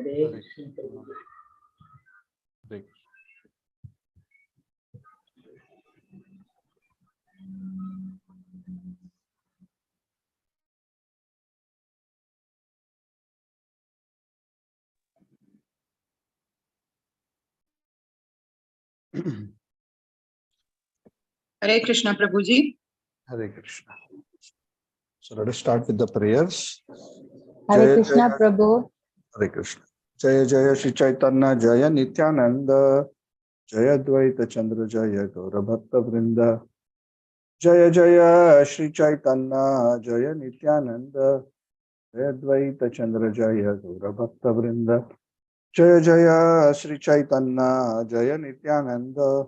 Hare Krishna. Hare Hare Krishna, Prabhuji. Hare Krishna. So let us start with the prayers. Hare Krishna, Prabhu. Hare Krishna. Jaya Jaya Shri Chaitanya Jaya Nityananda Jaya Dvaita Chandra Jaya Gaura Bhakta Vrinda Jaya Jaya Shri Chaitanya Jaya Nityananda Jaya Dvaita Chandra Jaya Gaura Bhakta Vrinda Jaya Jaya Shri Chaitanya Jaya Nityananda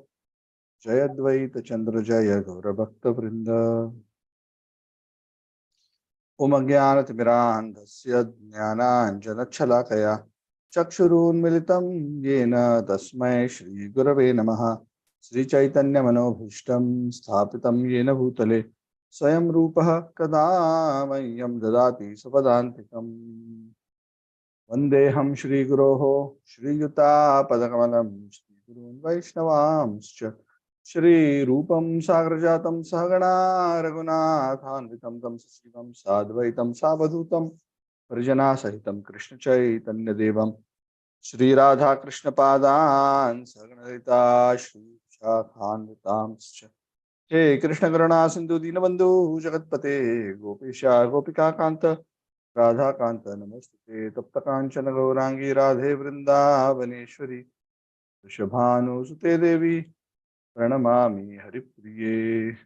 Jaya Dvaita Chandra Jaya Gaura Bhakta Vrinda Om Ajnanatimirandhasya Jnananjanachhalakaya Chakshurunmilitam Yena Tasmai Shri Gurave Namaha Sri Chaitanya Manobhishtam Sthapitam Yena Bhutale Swayam Rupaha Kadamayam Dadati Sapadantikam Vandeham Shri Guroho Shri Yuta Padakamalam Shri Gurun Vaishnavamscha Shri Rupam Sagrajatam Sahagana Raghunathanvitam Tam Sasivam Sadvaitam Savadhutam Parjana Sahitam Krishna Chaitanya Devam Shri Radha Krishna Padan Saganarita Shri Shakhanvitam Hey Krishna Karuna Sindhu Dinabandhu Jagatpate Gopisha Gopika Kanta Radha Kanta Namaste Tapta Kanchana Gaurangi Radhe Vrindavaneshwari Rishabhanu Sute Devi Pranamami Haripriye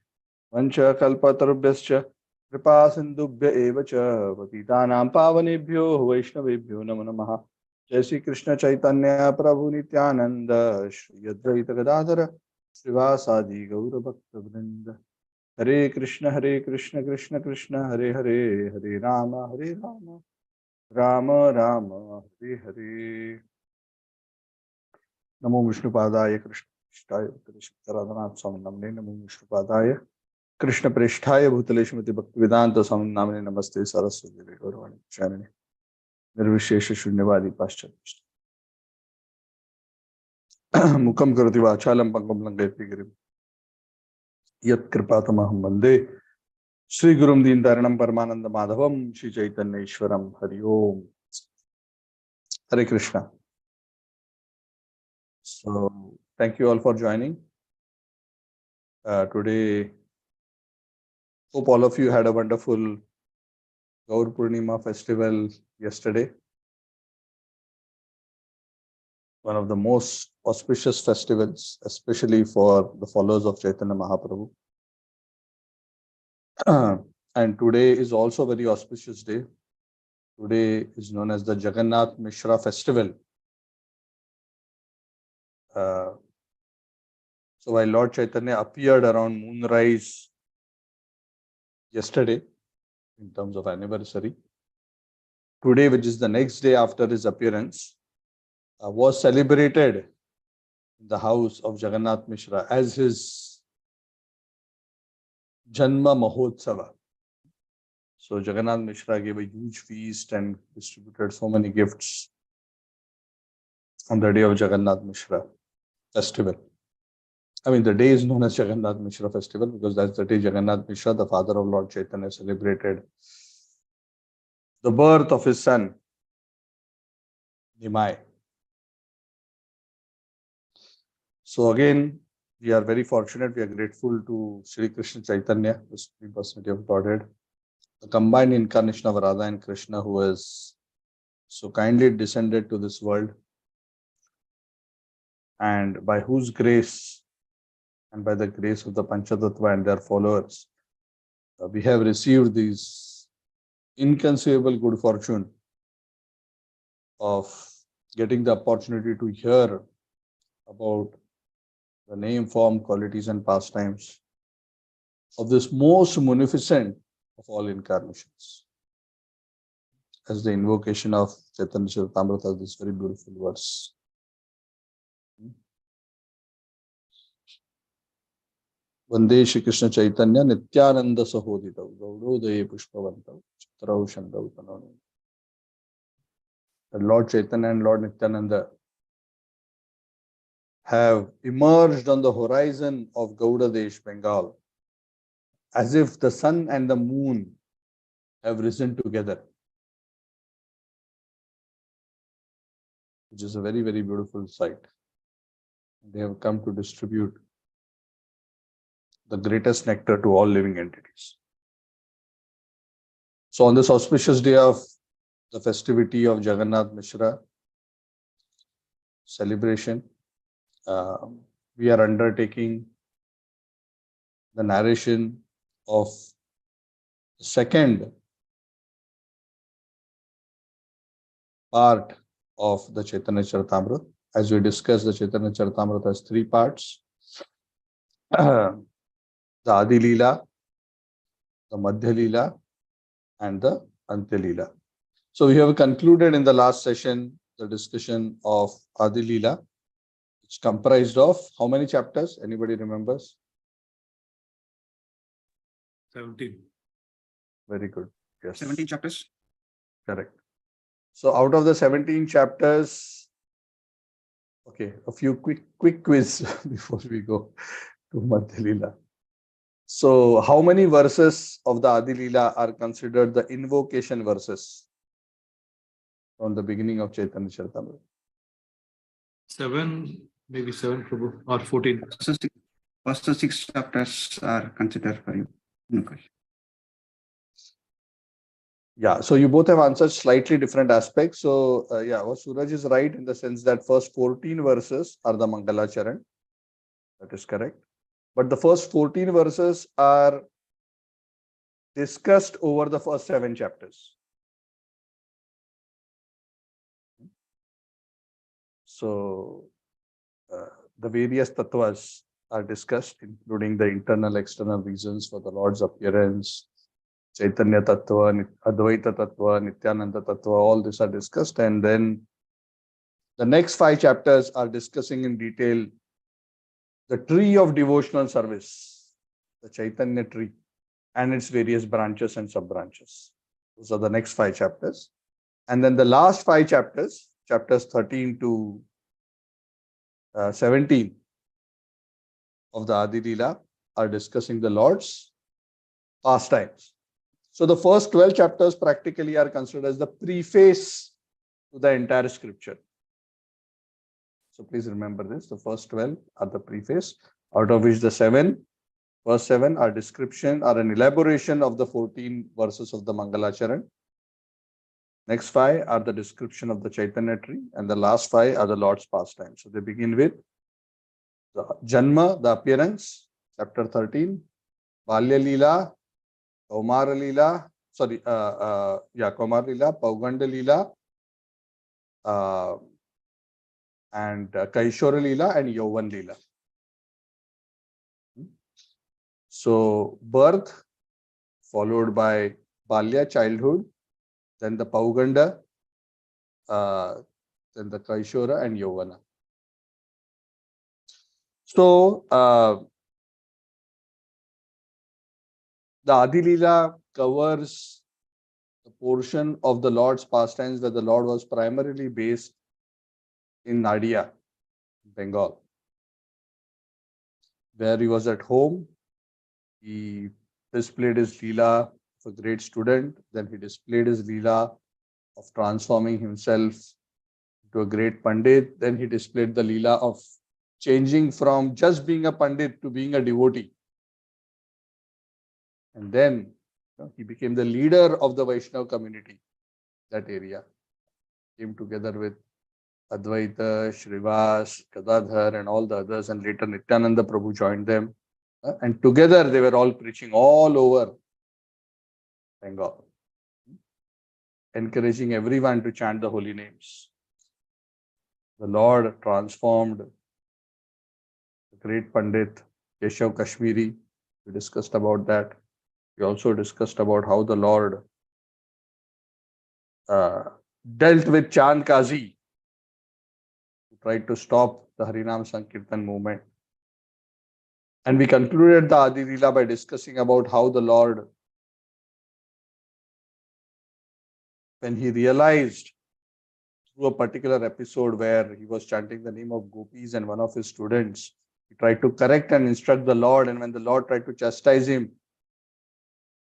Vancha Kalpatarubhyascha Kripa Sindhubhya Evacha Patitanam Pavanebhyo Vaishnavebhyo Namo Namaha Jai Shri Krishna Chaitanya Prabhu Nityananda Shri Advaita Gadadhara Srivasadi Gaura Bhakta Vrinda Hare Krishna Krishna Krishna Hare Hare Hare Rama Rama Rama Hare Hare Namo Vishnupadaya Krishna Prishthaya Radhanath Swami Namne Namo Vishnupadaya Krishna Prishthaya Bhutale Shrimati Bhaktivedanta Swami Namne Namaste Saraswati Devi Gauravani Charani Nirvishesha Shunyavadi Paschat Mukam Karati Vachalam Pangam Langayati Girim Yat Kripatamaham Vande Shri Gurum Din Dharanam Paramananda Madhavam Shri Chaitanya Ishwaram Hari Om Hare Krishna. So, thank you all for joining. Today, hope all of you had a wonderful Gaur Purnima festival yesterday. One of the most auspicious festivals, especially for the followers of Chaitanya Mahaprabhu. And today is also a very auspicious day. Today is known as the Jagannath Mishra Festival. So while Lord Chaitanya appeared around moonrise yesterday, in terms of anniversary, today, which is the next day after his appearance, was celebrated in the house of Jagannath Mishra as his Janma Mahotsava. So Jagannath Mishra gave a huge feast and distributed so many gifts on the day of Jagannath Mishra festival. I mean, the day is known as Jagannath Mishra festival because that's the day Jagannath Mishra, the father of Lord Chaitanya, celebrated the birth of his son, Nimai. So again, we are very fortunate, we are grateful to Sri Krishna Chaitanya, the Supreme Personality of Godhead, the combined incarnation of Radha and Krishna, who has so kindly descended to this world, and by whose grace and by the grace of the Panchatattva and their followers, we have received these inconceivable good fortune of getting the opportunity to hear about the name, form, qualities and pastimes of this most munificent of all incarnations. As the invocation of Chaitanya Charitamrita, this very beautiful verse. Vande Shri Krishna Chaitanya Nityananda Sahoditav Gaurodaye Pushpavantav Chitrau Shandav Tananu. that Lord Chaitanya and Lord Nityananda have emerged on the horizon of Gauda Desh, Bengal, as if the sun and the moon have risen together, which is a very, very beautiful sight. They have come to distribute the greatest nectar to all living entities. So on this auspicious day of the festivity of Jagannath Mishra celebration, we are undertaking the narration of the second part of the Chaitanya Charitamrita. As we discussed, the Chaitanya Charitamrita has three parts. The Adi Lila, the Madhya Lila, and the Antya Lila. So we have concluded in the last session the discussion of Adi Lila, which comprised of how many chapters? Anybody remembers? 17. Very good. Yes. 17 chapters. Correct. So out of the 17 chapters, okay, a few quick quiz before we go to Madhya Lila. So how many verses of the Adi Lila are considered the invocation verses from the beginning of Chaitanya Charitamrita? 7, maybe 7, Prabhu, or 14. First 6 chapters are considered for you. Okay. Yeah, so you both have answered slightly different aspects. So yeah, what Suraj is right in the sense that first 14 verses are the Mangalacharan. That is correct. But the first 14 verses are discussed over the first 7 chapters. So the various tattvas are discussed, including the internal, external reasons for the Lord's appearance, Chaitanya Tattva, Advaita Tattva, Nityananda Tattva, all these are discussed. And then the next 5 chapters are discussing in detail the tree of devotional service, the Chaitanya tree, and its various branches and sub-branches. Those are the next 5 chapters. And then the last 5 chapters, chapters 13 to 17 of the Adi Lila, are discussing the Lord's pastimes. So the first 12 chapters practically are considered as the preface to the entire scripture. So please remember this, the first 12 are the preface, out of which the first 7 are description or an elaboration of the 14 verses of the Mangalacharan. Next 5 are the description of the Chaitanya tree, and the last 5 are the Lord's pastime. So they begin with the Janma, the appearance, chapter 13, Balya Lila, Kaumara Lila, Kaumara Lila, Pauganda Lila, and Kaishora Lila and Yauvan Lila. So birth, followed by Balya, childhood, then the Pauganda, then the Kaishora and Yauvana. So the Adi Lila covers the portion of the Lord's pastimes where the Lord was primarily based in Nadia, Bengal, where he was at home. He displayed his Leela of a great student. Then he displayed his Leela of transforming himself into a great Pandit. Then he displayed the Leela of changing from just being a Pandit to being a devotee. And then he became the leader of the Vaishnava community, that area. Came together with Advaita, Shrivas, Gadadhar, and all the others, and later Nityananda Prabhu joined them. And together they were all preaching all over Bengal, encouraging everyone to chant the holy names. The Lord transformed the great Pandit Keshav Kashmiri. We discussed about that. We also discussed about how the Lord dealt with Chand Kazi, who tried to stop the Harinam Sankirtan movement. And we concluded the Adi Lila by discussing about how the Lord, when he realized through a particular episode where he was chanting the name of gopis and one of his students, he tried to correct and instruct the Lord, and when the Lord tried to chastise him,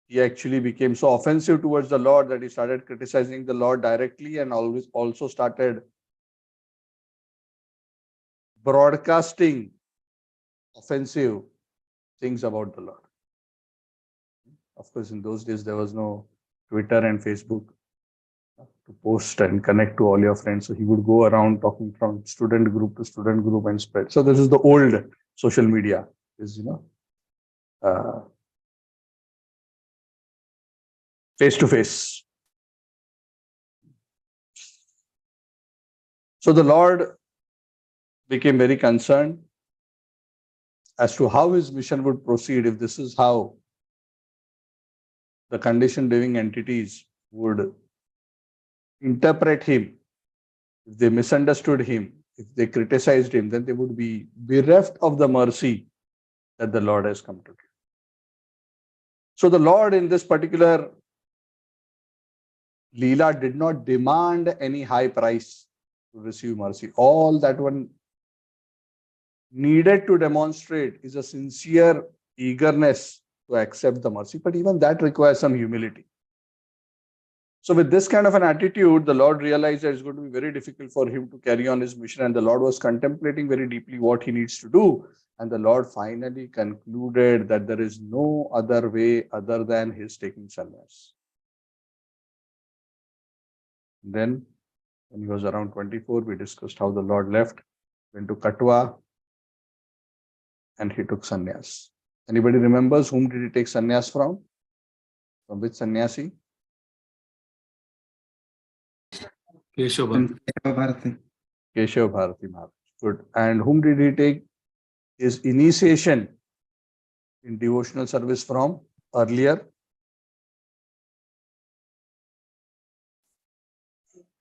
he actually became so offensive towards the Lord that he started criticizing the Lord directly and always also started broadcasting offensive things about the Lord. Of course, in those days, there was no Twitter and Facebook to post and connect to all your friends. So he would go around talking from student group to student group and spread. So this is the old social media, is face to face. So the Lord became very concerned as to how his mission would proceed if this is how the conditioned living entities would interpret him. If they misunderstood him, if they criticized him, then they would be bereft of the mercy that the Lord has come to give. So the Lord in this particular Lila did not demand any high price to receive mercy. All that one needed to demonstrate is a sincere eagerness to accept the mercy, but even that requires some humility. So with this kind of an attitude, the Lord realized that it's going to be very difficult for him to carry on his mission, and the Lord was contemplating very deeply what he needs to do. And the Lord finally concluded that there is no other way other than his taking sannyas. Then, when he was around 24, we discussed how the Lord left, went to Katwa, and he took sannyas. Anybody remembers whom did he take sannyas from? From which sannyasi? Keshav. Keshav Bharati Maharaj. Good. And whom did he take his initiation in devotional service from earlier?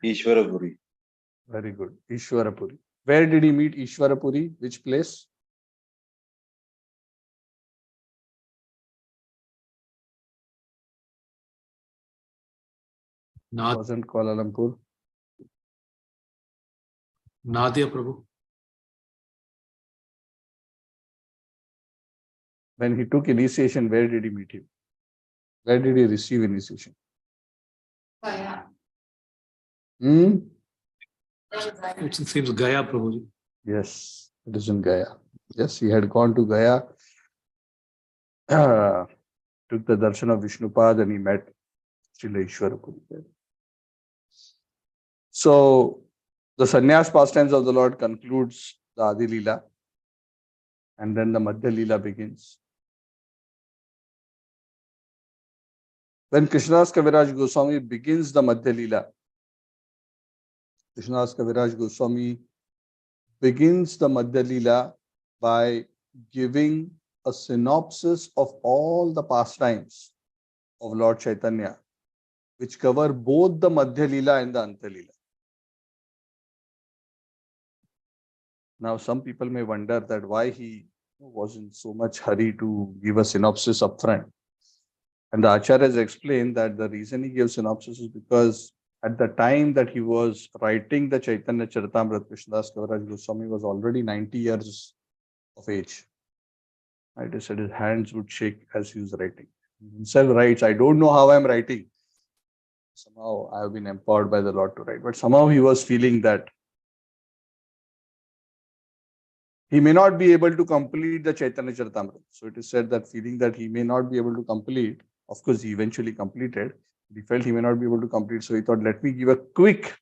Ishwarapuri. Very good. Ishwarapuri. Where did he meet Ishwarapuri? Which place? Wasn't Kuala Lumpur. Madhya, Prabhu. When he took initiation, where did he meet him? Where did he receive initiation? It seems Gaya, Prabhuji. Yes, it is in Gaya. Yes, he had gone to Gaya, took the darshan of Vishnupad, and he met Srila Ishwarapuri there. So, the sannyas pastimes of the Lord concludes the Adi Lila, and then the Madhya Lila begins. When Krishnadas Kaviraj Goswami begins the Madhya Lila, Krishnadas Kaviraj Goswami begins the Madhya Lila by giving a synopsis of all the pastimes of Lord Chaitanya, which cover both the Madhya Lila and the Antya Lila. Now, some people may wonder that why he was in so much hurry to give a synopsis upfront. And the Acharya has explained that the reason he gave synopsis is because at the time that he was writing the Chaitanya Charitamrita, Krishnadas Kaviraj Goswami was already 90 years of age. Right? He said his hands would shake as he was writing. He himself writes, I don't know how I'm writing. Somehow I have been empowered by the Lord to write. But somehow he was feeling that he may not be able to complete the Chaitanya Charitamrita. So it is said that feeling that he may not be able to complete, of course, he eventually completed. He felt he may not be able to complete. So he thought, let me give a quick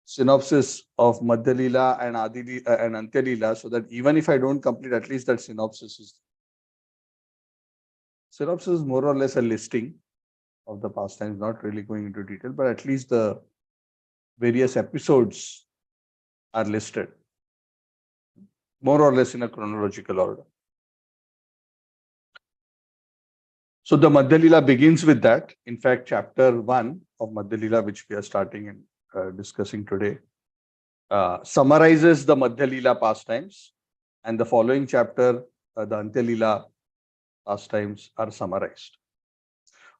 synopsis of Madhya Lila and Adi and Antya Lila, so that even if I don't complete, at least that synopsis is. Synopsis is more or less a listing of the pastimes, not really going into detail, but at least the various episodes are listed, more or less in a chronological order. So the Madhya Lila begins with that. In fact, chapter 1 of Madhya Lila, which we are starting and discussing today, summarizes the Madhya Lila pastimes, and the following chapter, the Antya Lila pastimes are summarized.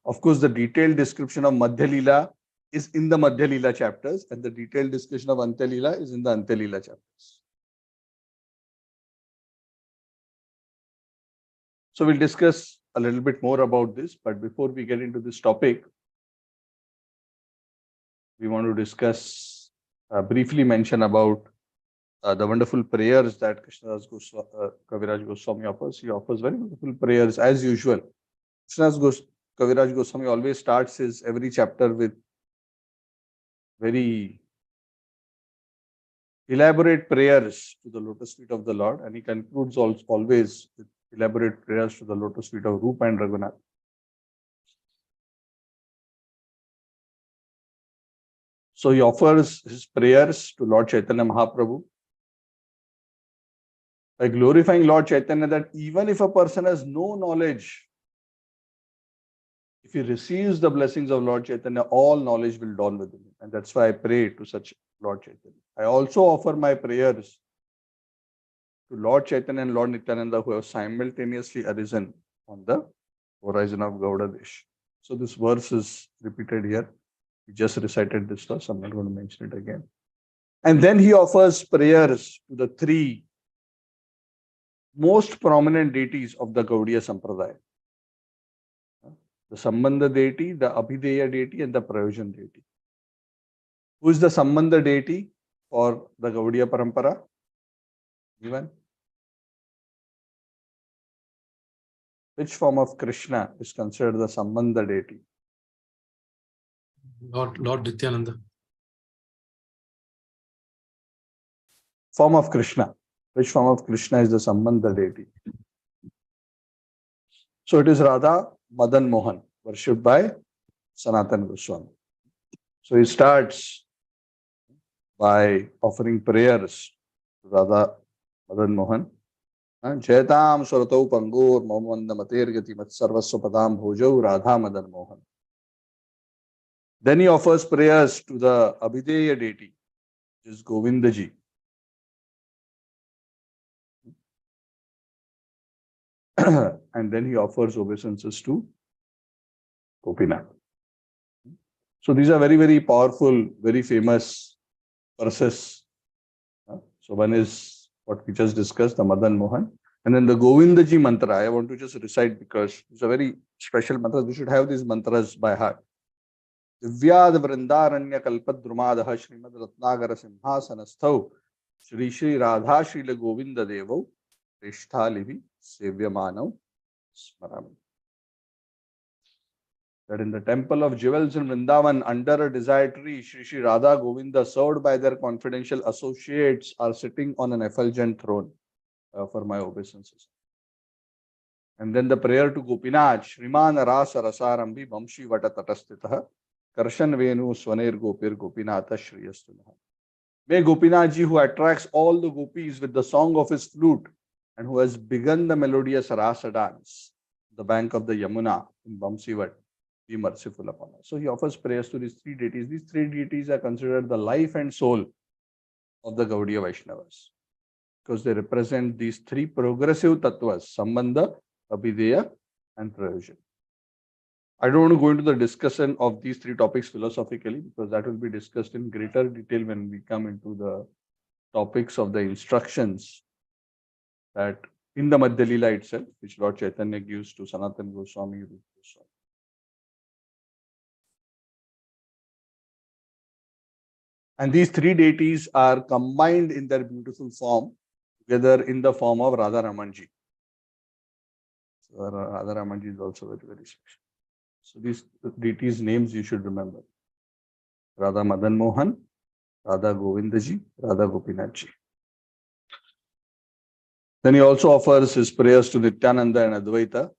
Of course, the detailed description of Madhya Lila is in the Madhya Lila chapters, and the detailed discussion of Antya Lila is in the Antya Lila chapters. So we'll discuss a little bit more about this, but before we get into this topic, we want to discuss, briefly mention about the wonderful prayers that Kaviraj Goswami offers. He offers very wonderful prayers as usual. Kaviraj Goswami always starts his every chapter with very elaborate prayers to the lotus feet of the Lord, and he concludes always with elaborate prayers to the lotus feet of Rupa and Raghunath. So he offers his prayers to Lord Chaitanya Mahaprabhu by glorifying Lord Chaitanya, that even if a person has no knowledge, if he receives the blessings of Lord Chaitanya, all knowledge will dawn within him. And that's why I pray to such Lord Chaitanya. I also offer my prayers to Lord Chaitanya and Lord Nityananda, who have simultaneously arisen on the horizon of Gauda Desh. So this verse is repeated here. We just recited this verse. I'm not going to mention it again. And then he offers prayers to the three most prominent deities of the Gaudiya Sampradaya: the Sambandha deity, the Abhideya deity, and the Prayojan deity. Who is the Sambandha deity for the Gaudiya Parampara? Even which form of Krishna is considered the Sambandha deity? Lord Nityananda. Form of Krishna. Which form of Krishna is the Sambandha deity? So it is Radha Madan Mohan, worshipped by Sanatana Goswami. So he starts by offering prayers to Radha Madan Mohan. Jaitam Suratau Pangur Mamanda Matergati Mat Sarvasva Padam Bhojau Radha Madan Mohan. Then he offers prayers to the Abhideya deity, which is Govindaji. And then he offers obeisances to Gopinath. So these are very, very powerful, very famous verses. So one is what we just discussed, the Madan Mohan. And then the Govindaji mantra, I want to just recite because it's a very special mantra. We should have these mantras by heart. Divyad Vrindaranya Kalpadrumadaha Srimad Ratnagara Simhasanasthau Shri Shri Radha Srila Govinda Devo Rishtalivi Sevyamanav Smarami. That in the temple of jewels in Vrindavan, under a desired tree, Shri Shri Radha Govinda, served by their confidential associates, are sitting on an effulgent throne for my obeisances. And then the prayer to Gopinath, Shriman Rasa Rasarambi Vamshi Vata Tatastitah Karshan Venu Swaner Gopir Gopinatha Shriyastunaha. May Gopinathji, who attracts all the gopis with the song of his flute and who has begun the melodious Rasa dance, the bank of the Yamuna in Vamsivat, be merciful upon us. So he offers prayers to these three deities. These three deities are considered the life and soul of the Gaudiya Vaishnavas because they represent these three progressive tattvas: Sambandha, Abhideya, and Prayojan. I don't want to go into the discussion of these three topics philosophically because that will be discussed in greater detail when we come into the topics of the instructions that in the Madhya Lila itself, which Lord Chaitanya gives to Sanatana Goswami, Rupa Goswami. And these three deities are combined in their beautiful form together in the form of Radha Ramanji. So Radha Ramanji is also very, very special. So these deities' names you should remember: Radha Madan Mohan, Radha Govindaji, Radha Gopinathji. Then he also offers his prayers to Nityananda and Advaita.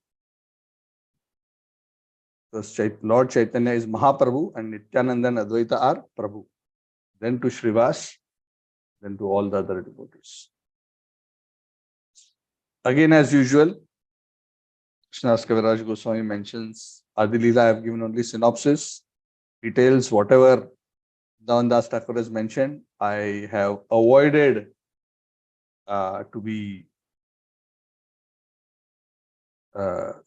Because Lord Chaitanya is Mahaprabhu and Nityananda and Advaita are Prabhu. Then to Srivas, then to all the other devotees. Again, as usual, Krishnadas Kaviraj Goswami mentions Adi Lila. I have given only synopsis, details, whatever Davandas Thakur has mentioned. I have avoided to be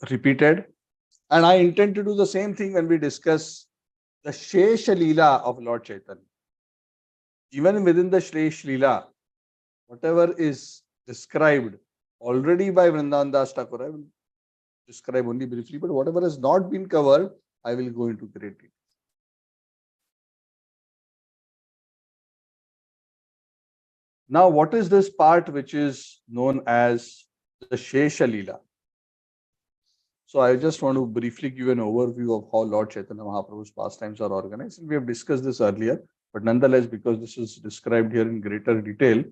repeated. And I intend to do the same thing when we discuss the Shesha Lila of Lord Chaitanya. Even within the Shresh Lila, whatever is described already by Vrindavan Das Thakur, I will describe only briefly, but whatever has not been covered, I will go into great detail. Now, what is this part which is known as the Shesha Lila? So I just want to briefly give an overview of how Lord Chaitanya Mahaprabhu's pastimes are organized. And we have discussed this earlier, but nonetheless, because this is described here in greater detail,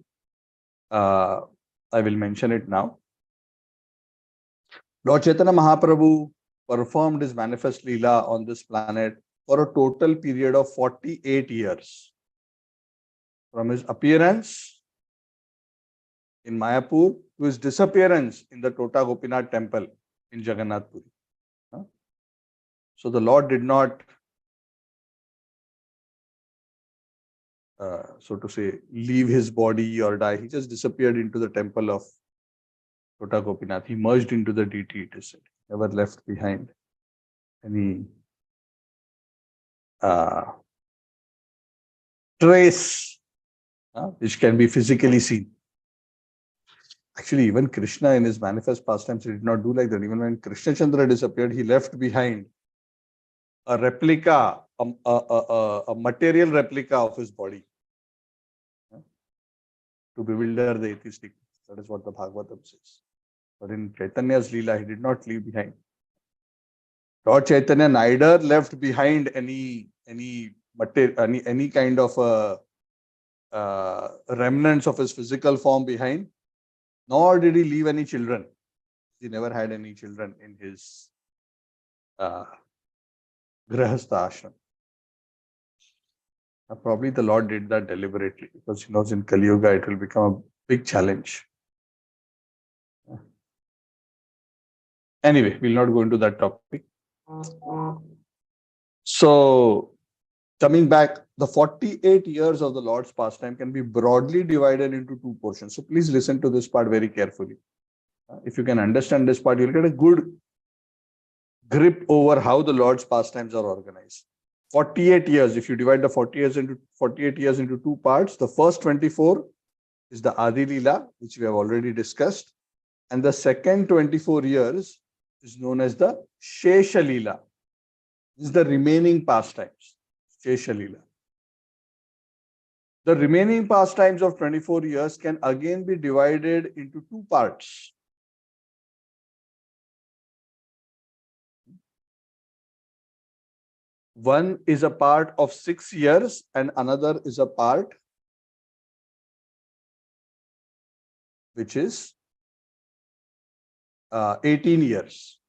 I will mention it now. Lord Chaitanya Mahaprabhu performed his manifest Leela on this planet for a total period of 48 years. From his appearance in Mayapur to his disappearance in the Tota Gopinath temple in Jagannath Puri. So the Lord did not, so to say, leave his body or die. He just disappeared into the temple of Tota Gopinath. He merged into the deity, it is said. Never left behind any trace which can be physically seen. Actually, even Krishna in his manifest pastimes, he did not do like that. Even when Krishna Chandra disappeared, he left behind a replica, a material replica of his body to bewilder the atheistic. That is what the Bhagavatam says. But in Chaitanya's Leela, he did not leave behind. Lord Chaitanya neither left behind any kind of remnants of his physical form behind, nor did he leave any children. He never had any children in his Grahastha ashram. Probably the Lord did that deliberately because he knows in Kali Yuga it will become a big challenge. Anyway, we'll not go into that topic. So, coming back, the 48 years of the Lord's pastime can be broadly divided into two portions. So, please listen to this part very carefully. If you can understand this part, you'll get a good grip over how the Lord's pastimes are organized. 48 years, if you divide the 48 years into two parts, the first 24 is the Adi Lila, which we have already discussed. And the second 24 years is known as the Shesha Lila. This is the remaining pastimes, Shesha Lila. The remaining pastimes of 24 years can again be divided into two parts. One is a part of 6 years and another is a part which is 18 years.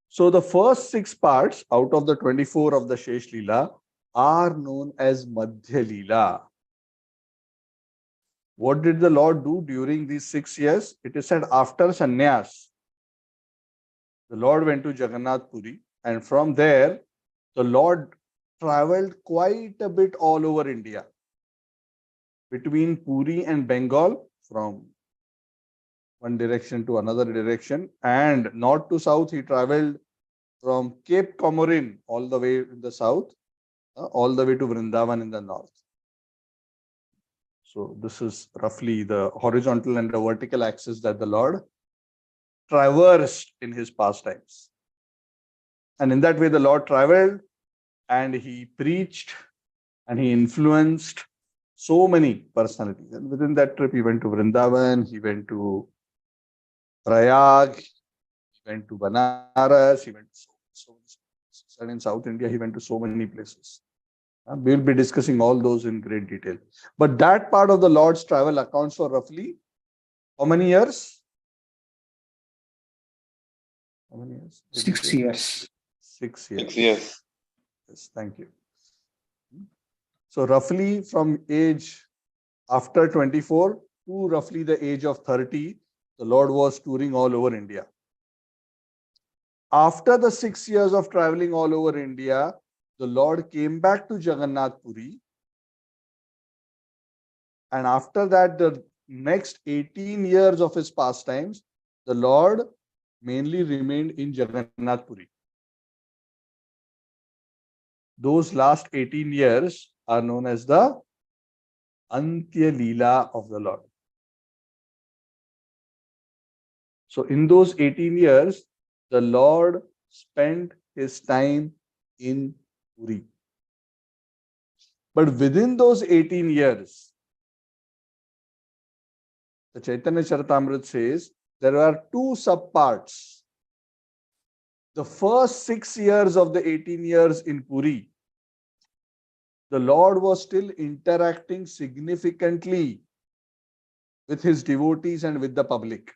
So the first 6 parts out of the 24 of the Shesh Leela are known as Madhya Leela. What did the Lord do during these 6 years? It is said after Sannyas, the Lord went to Jagannath Puri, and from there, the Lord traveled quite a bit all over India. Between Puri and Bengal, from one direction to another direction, and north to south, he traveled from Cape Comorin all the way in the south, all the way to Vrindavan in the north. So this is roughly the horizontal and the vertical axis that the Lord traversed in his pastimes. And in that way, the Lord traveled and he preached and he influenced so many personalities. And within that trip, he went to Vrindavan, he went to Prayag, he went to Banaras, he went to so many places. And in South India, he went to so many places. We will be discussing all those in great detail. But that part of the Lord's travel accounts for roughly how many years? How many years? 6 years. 6 years. 6 years. Yes, thank you. So roughly from age after 24 to roughly the age of 30, the Lord was touring all over India. After the 6 years of traveling all over India, the Lord came back to Jagannath Puri. And after that, the next 18 years of his pastimes, the Lord mainly remained in Jagannath Puri. those last 18 years are known as the Antya Lila of the Lord. So in those 18 years, the Lord spent his time in Puri. But within those 18 years, the Chaitanya Charitamrita says there are two subparts. The first 6 years of the 18 years in Puri, the Lord was still interacting significantly with his devotees and with the public.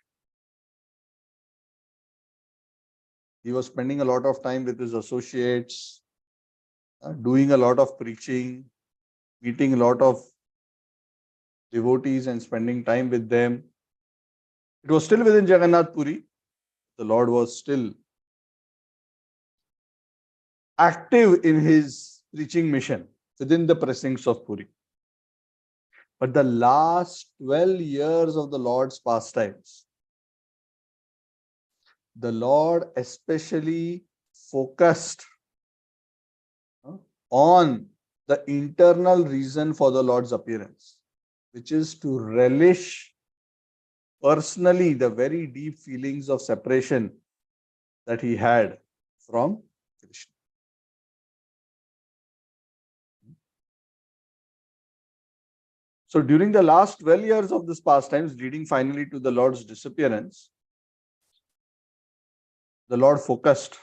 He was spending a lot of time with his associates, doing a lot of preaching, meeting a lot of devotees and spending time with them. It was still within Jagannath Puri. The Lord was still active in his preaching mission within the precincts of Puri. But the last 12 years of the Lord's pastimes, the Lord especially focused on the internal reason for the Lord's appearance, which is to relish personally the very deep feelings of separation that he had from Krishna. So during the last 12 years of this pastimes, leading finally to the Lord's disappearance, the Lord focused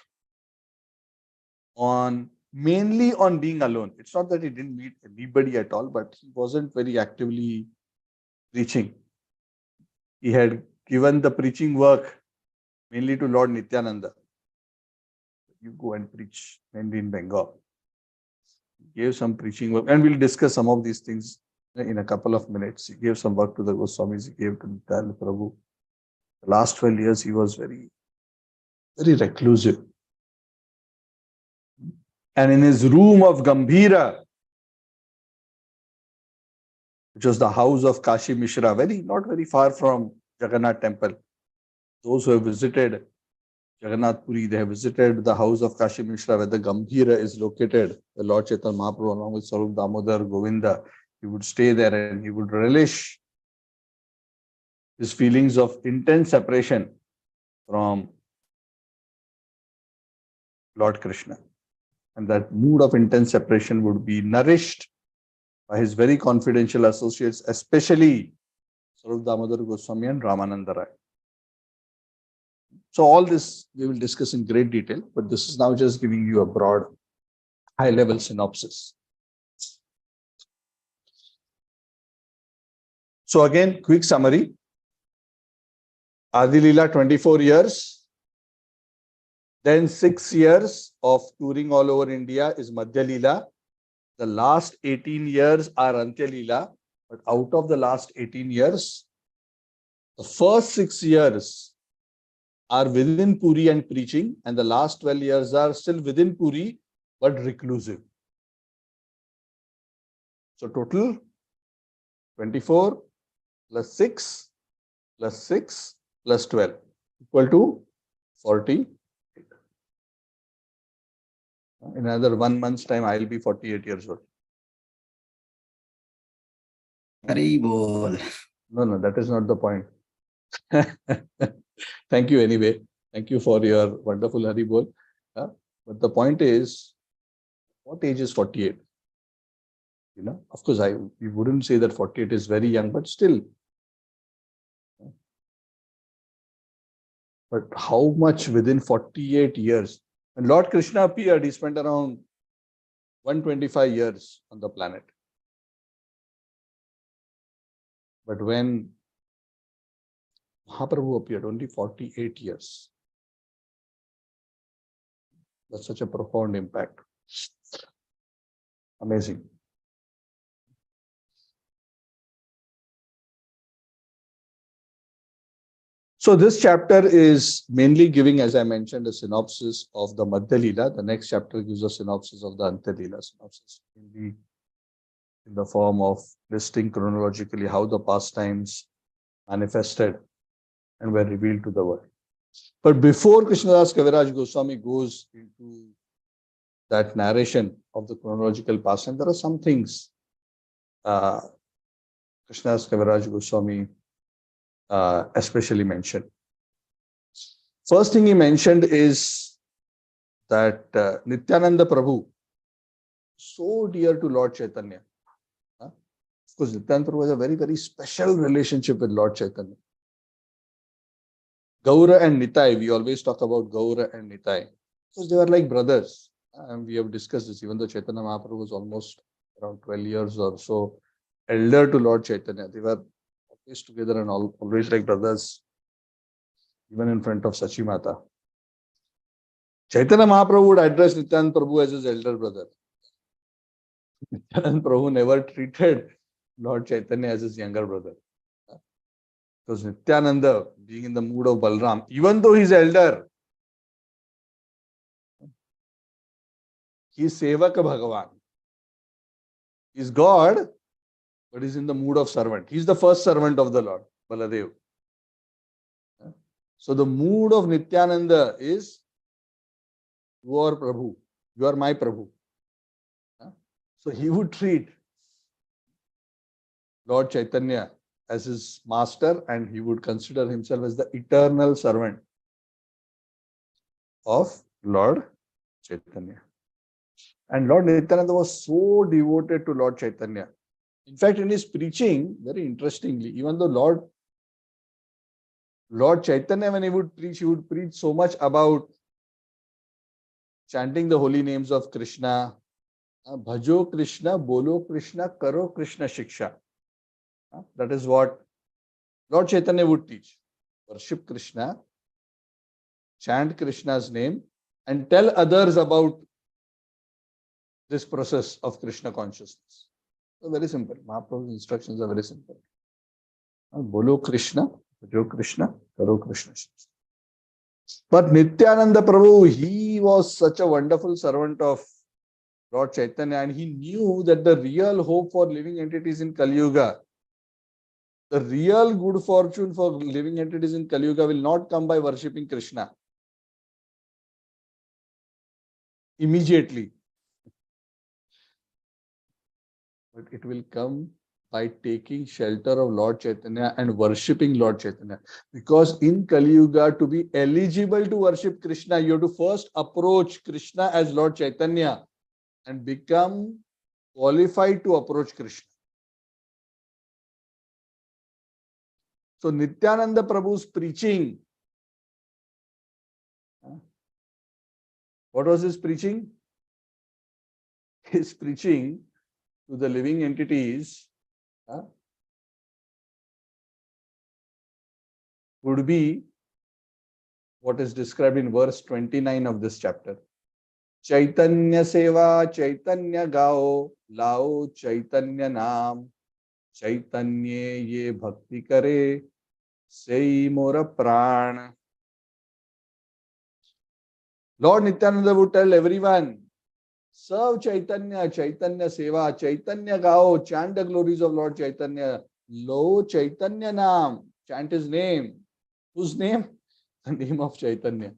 mainly on being alone. It's not that he didn't meet anybody at all, but he wasn't very actively preaching. He had given the preaching work mainly to Lord Nityananda. You go and preach, mainly in Bengal. He gave some preaching work, and we'll discuss some of these things in a couple of minutes. He gave some work to the Goswamis, he gave to Nityananda Prabhu. The last 12 years, he was very, very reclusive. And in his room of Gambhira, which was the house of Kashi Mishra, not very far from Jagannath temple. Those who have visited Jagannath Puri, they have visited the house of Kashi Mishra, where the Gambhira is located. The Lord Chaitanya Mahaprabhu, along with Sarup Damodar, Govinda, he would stay there and he would relish his feelings of intense separation from Lord Krishna. And that mood of intense separation would be nourished by his very confidential associates, especially Sarup Damodar Goswami and Ramananda Rai. So all this we will discuss in great detail, but this is now just giving you a broad, high-level synopsis. So again, quick summary. Adi Lila, 24 years. Then 6 years of touring all over India is Madhya Lila. The last 18 years are Antya Lila. But out of the last 18 years, the first 6 years are within Puri and preaching, and the last 12 years are still within Puri, but reclusive. So total 24 plus 6 plus 6 plus 12 equal to 40. In another 1 month's time, I will be 48 years old. Hari bol. No, that is not the point. Thank you anyway. Thank you for your wonderful Hari bol. But the point is, what age is 48? Of course, we wouldn't say that 48 is very young, but still. But how much within 48 years? When Lord Krishna appeared, he spent around 125 years on the planet. But when Mahaprabhu appeared, only 48 years. That's such a profound impact. Amazing. So this chapter is mainly giving, as I mentioned, a synopsis of the Madhya Lila. The next chapter gives a synopsis of the Antya Lila synopsis, mainly in the form of listing chronologically how the pastimes manifested and were revealed to the world. But before Krishnadas Kaviraj Goswami goes into that narration of the chronological past, and there are some things Krishna's Kaviraj Goswami especially mentioned. First thing he mentioned is that Nityananda Prabhu, so dear to Lord Chaitanya. Of course, Nityananda Prabhu has a very, very special relationship with Lord Chaitanya. Gaura and Nitai, we always talk about Gaura and Nitai, because they were like brothers. And we have discussed this, even though Chaitanya Mahaprabhu was almost around 12 years or so elder to Lord Chaitanya. They were always together and always like brothers, even in front of Sachi Mata. Chaitanya Mahaprabhu would address Nityananda Prabhu as his elder brother. Nityananda Prabhu never treated Lord Chaitanya as his younger brother. Because Nityananda, being in the mood of Balram, even though he's elder, he's Sevaka Bhagavan. He's God, but he's in the mood of servant. He's the first servant of the Lord, Baladev. So the mood of Nityananda is, you are Prabhu, you are my Prabhu. So he would treat Lord Chaitanya as his master, and he would consider himself as the eternal servant of Lord Chaitanya. And Lord Nityananda was so devoted to Lord Chaitanya. In fact, in his preaching, very interestingly, even though Lord Chaitanya, when he would preach so much about chanting the holy names of Krishna, Bhajo Krishna, Bolo Krishna, Karo Krishna Shiksha. That is what Lord Chaitanya would teach. Worship Krishna, chant Krishna's name, and tell others about this process of Krishna consciousness. So very simple. Mahaprabhu's instructions are very simple. Bolo Krishna, Bhajo Krishna, Karo Krishna Shiksha. But Nityananda Prabhu, he was such a wonderful servant of Lord Chaitanya, and he knew that the real hope for living entities in Kali Yuga, the real good fortune for living entities in Kali Yuga will not come by worshipping Krishna immediately, but it will come by taking shelter of Lord Chaitanya and worshipping Lord Chaitanya. Because in Kali Yuga, to be eligible to worship Krishna, you have to first approach Krishna as Lord Chaitanya and become qualified to approach Krishna. So Nityananda Prabhu's preaching, what was his preaching? His preaching to the living entities would be what is described in verse 29 of this chapter. Chaitanya Seva, Chaitanya Gao, Lao Chaitanya Naam, Chaitanya Ye Bhakti Kare, Sei Mora Pran. Lord Nityananda would tell everyone, serve Chaitanya, Chaitanya Seva, Chaitanya Gao, chant the glories of Lord Chaitanya. Lo Chaitanya Naam, chant his name. Whose name? The name of Chaitanya.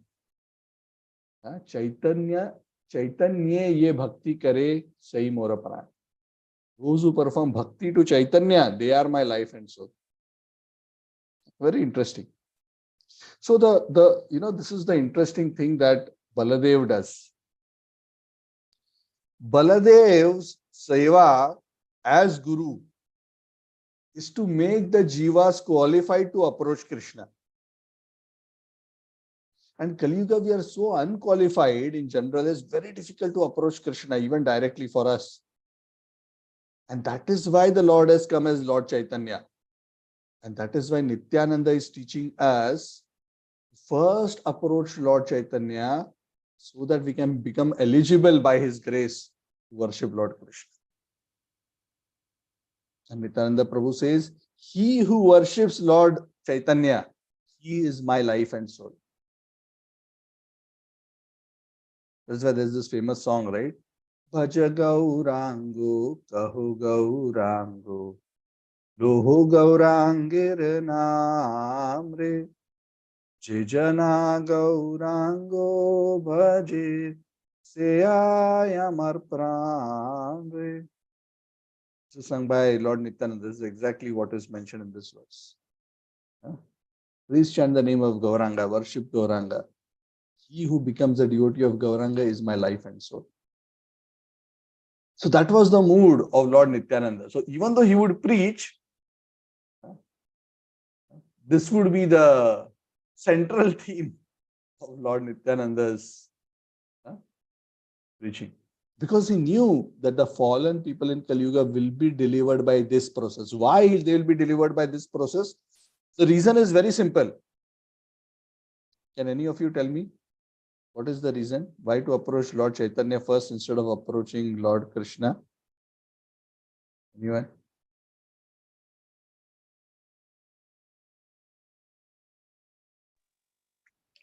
Chaitanya Ye Bhakti Kare, Sai Mora Pran. Those who perform bhakti to Chaitanya, they are my life and soul. Very interesting. So this is the interesting thing that Baladev does. Baladev's seva as Guru is to make the jivas qualified to approach Krishna. And Kali Yuga, we are so unqualified in general, it's very difficult to approach Krishna even directly for us. And that is why the Lord has come as Lord Chaitanya. And that is why Nityananda is teaching us first approach Lord Chaitanya so that we can become eligible by his grace to worship Lord Krishna. And Nityananda Prabhu says, he who worships Lord Chaitanya, he is my life and soul. That's why there's this famous song, right? Bhaja Gaurango, Kaho Gaurango, Loho Gaurangir Namre, Jejana Gaurango Bhaje Seyayamar Pran. This is sung by Lord Nityananda. This is exactly what is mentioned in this verse. Please chant the name of Gauranga, worship Gauranga. He who becomes a devotee of Gauranga is my life and soul. So that was the mood of Lord Nityananda. So even though he would preach, this would be the central theme of Lord Nityananda's preaching. Because he knew that the fallen people in Kali Yuga will be delivered by this process. Why they will be delivered by this process? The reason is very simple. Can any of you tell me what is the reason? Why to approach Lord Chaitanya first instead of approaching Lord Krishna? Anyone?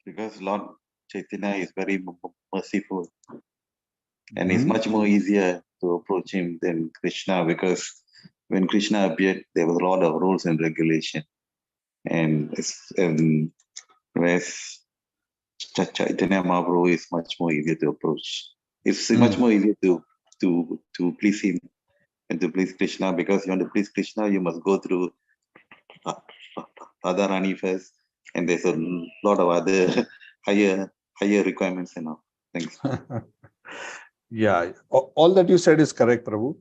Because Lord Chaitanya is very merciful and it's much more easier to approach him than Krishna, because when Krishna appeared, there was a lot of rules and regulation. And whereas Chaitanya Mahaprabhu is much more easier to approach. It's much more easier to please him and to please Krishna, because you want to please Krishna, you must go through Radharani first, and there's a lot of other higher requirements and all. Thanks. Yeah, all that you said is correct, Prabhu.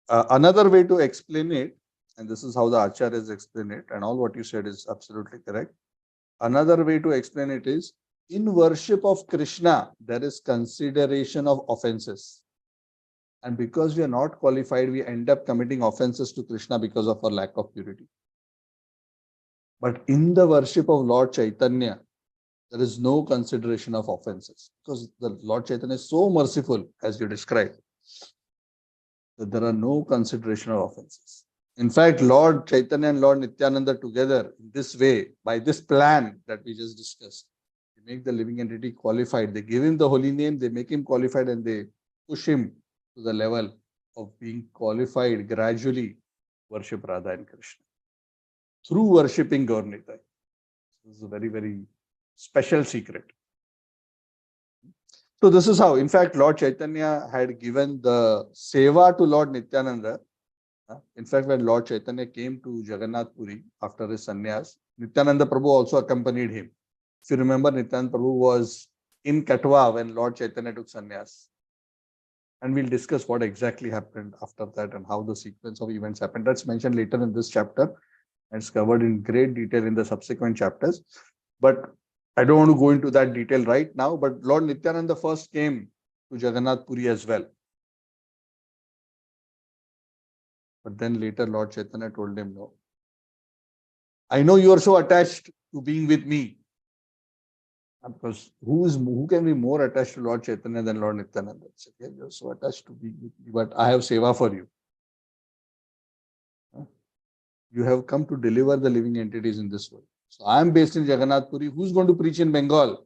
Another way to explain it, and this is how the Acharyas explain it, and all what you said is absolutely correct. Another way to explain it is, in worship of Krishna, there is consideration of offenses. And because we are not qualified, we end up committing offenses to Krishna because of our lack of purity. But in the worship of Lord Chaitanya, there is no consideration of offenses, because the Lord Chaitanya is so merciful, as you described, that there are no consideration of offenses. In fact, Lord Chaitanya and Lord Nityananda together in this way, by this plan that we just discussed, they make the living entity qualified. They give him the holy name, they make him qualified, and they push him to the level of being qualified gradually worship Radha and Krishna through worshipping Gaur Nitai. This is a very, very special secret. So this is how, in fact, Lord Chaitanya had given the seva to Lord Nityananda. In fact, when Lord Chaitanya came to Jagannath Puri after his sannyas, Nityananda Prabhu also accompanied him. If you remember, Nityananda Prabhu was in Katwa when Lord Chaitanya took sannyas. And we'll discuss what exactly happened after that and how the sequence of events happened. That's mentioned later in this chapter. And it's covered in great detail in the subsequent chapters. But I don't want to go into that detail right now. But Lord Nityananda first came to Jagannath Puri as well. But then later Lord Chaitanya told him, no. I know you are so attached to being with me. Because who can be more attached to Lord Chaitanya than Lord Nityananda? Said, yeah, you're so attached to being with me, but I have seva for you. You have come to deliver the living entities in this world. So I am based in Jagannath Puri. Who's going to preach in Bengal?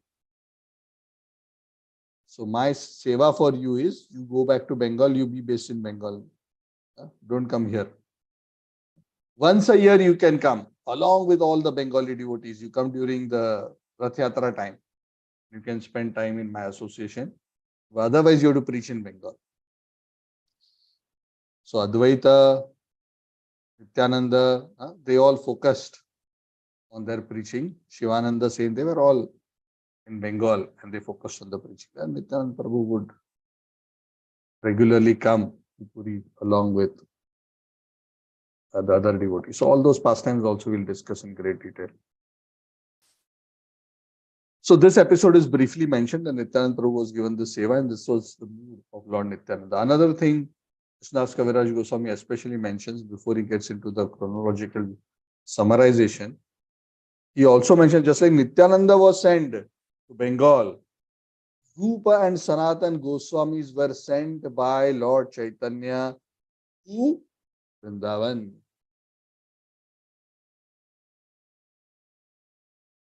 So my seva for you is, you go back to Bengal, you be based in Bengal. Don't come here. Once a year you can come, along with all the Bengali devotees. You come during the Rath Yatra time. You can spend time in my association. Otherwise, you have to preach in Bengal. So Advaita, Nityananda, they all focused on their preaching. Shivananda, same, they were all in Bengal and they focused on the preaching. And Nityananda Prabhu would regularly come to Puri along with the other devotees. So all those pastimes also we'll discuss in great detail. So this episode is briefly mentioned, and Nityananda Prabhu was given the seva, and this was the mood of Lord Nityananda. Another thing Krishnadas Kaviraj Goswami especially mentions before he gets into the chronological summarization, he also mentioned, just like Nityananda was sent to Bengal, Rupa and Sanatan Goswamis were sent by Lord Chaitanya to Vrindavan.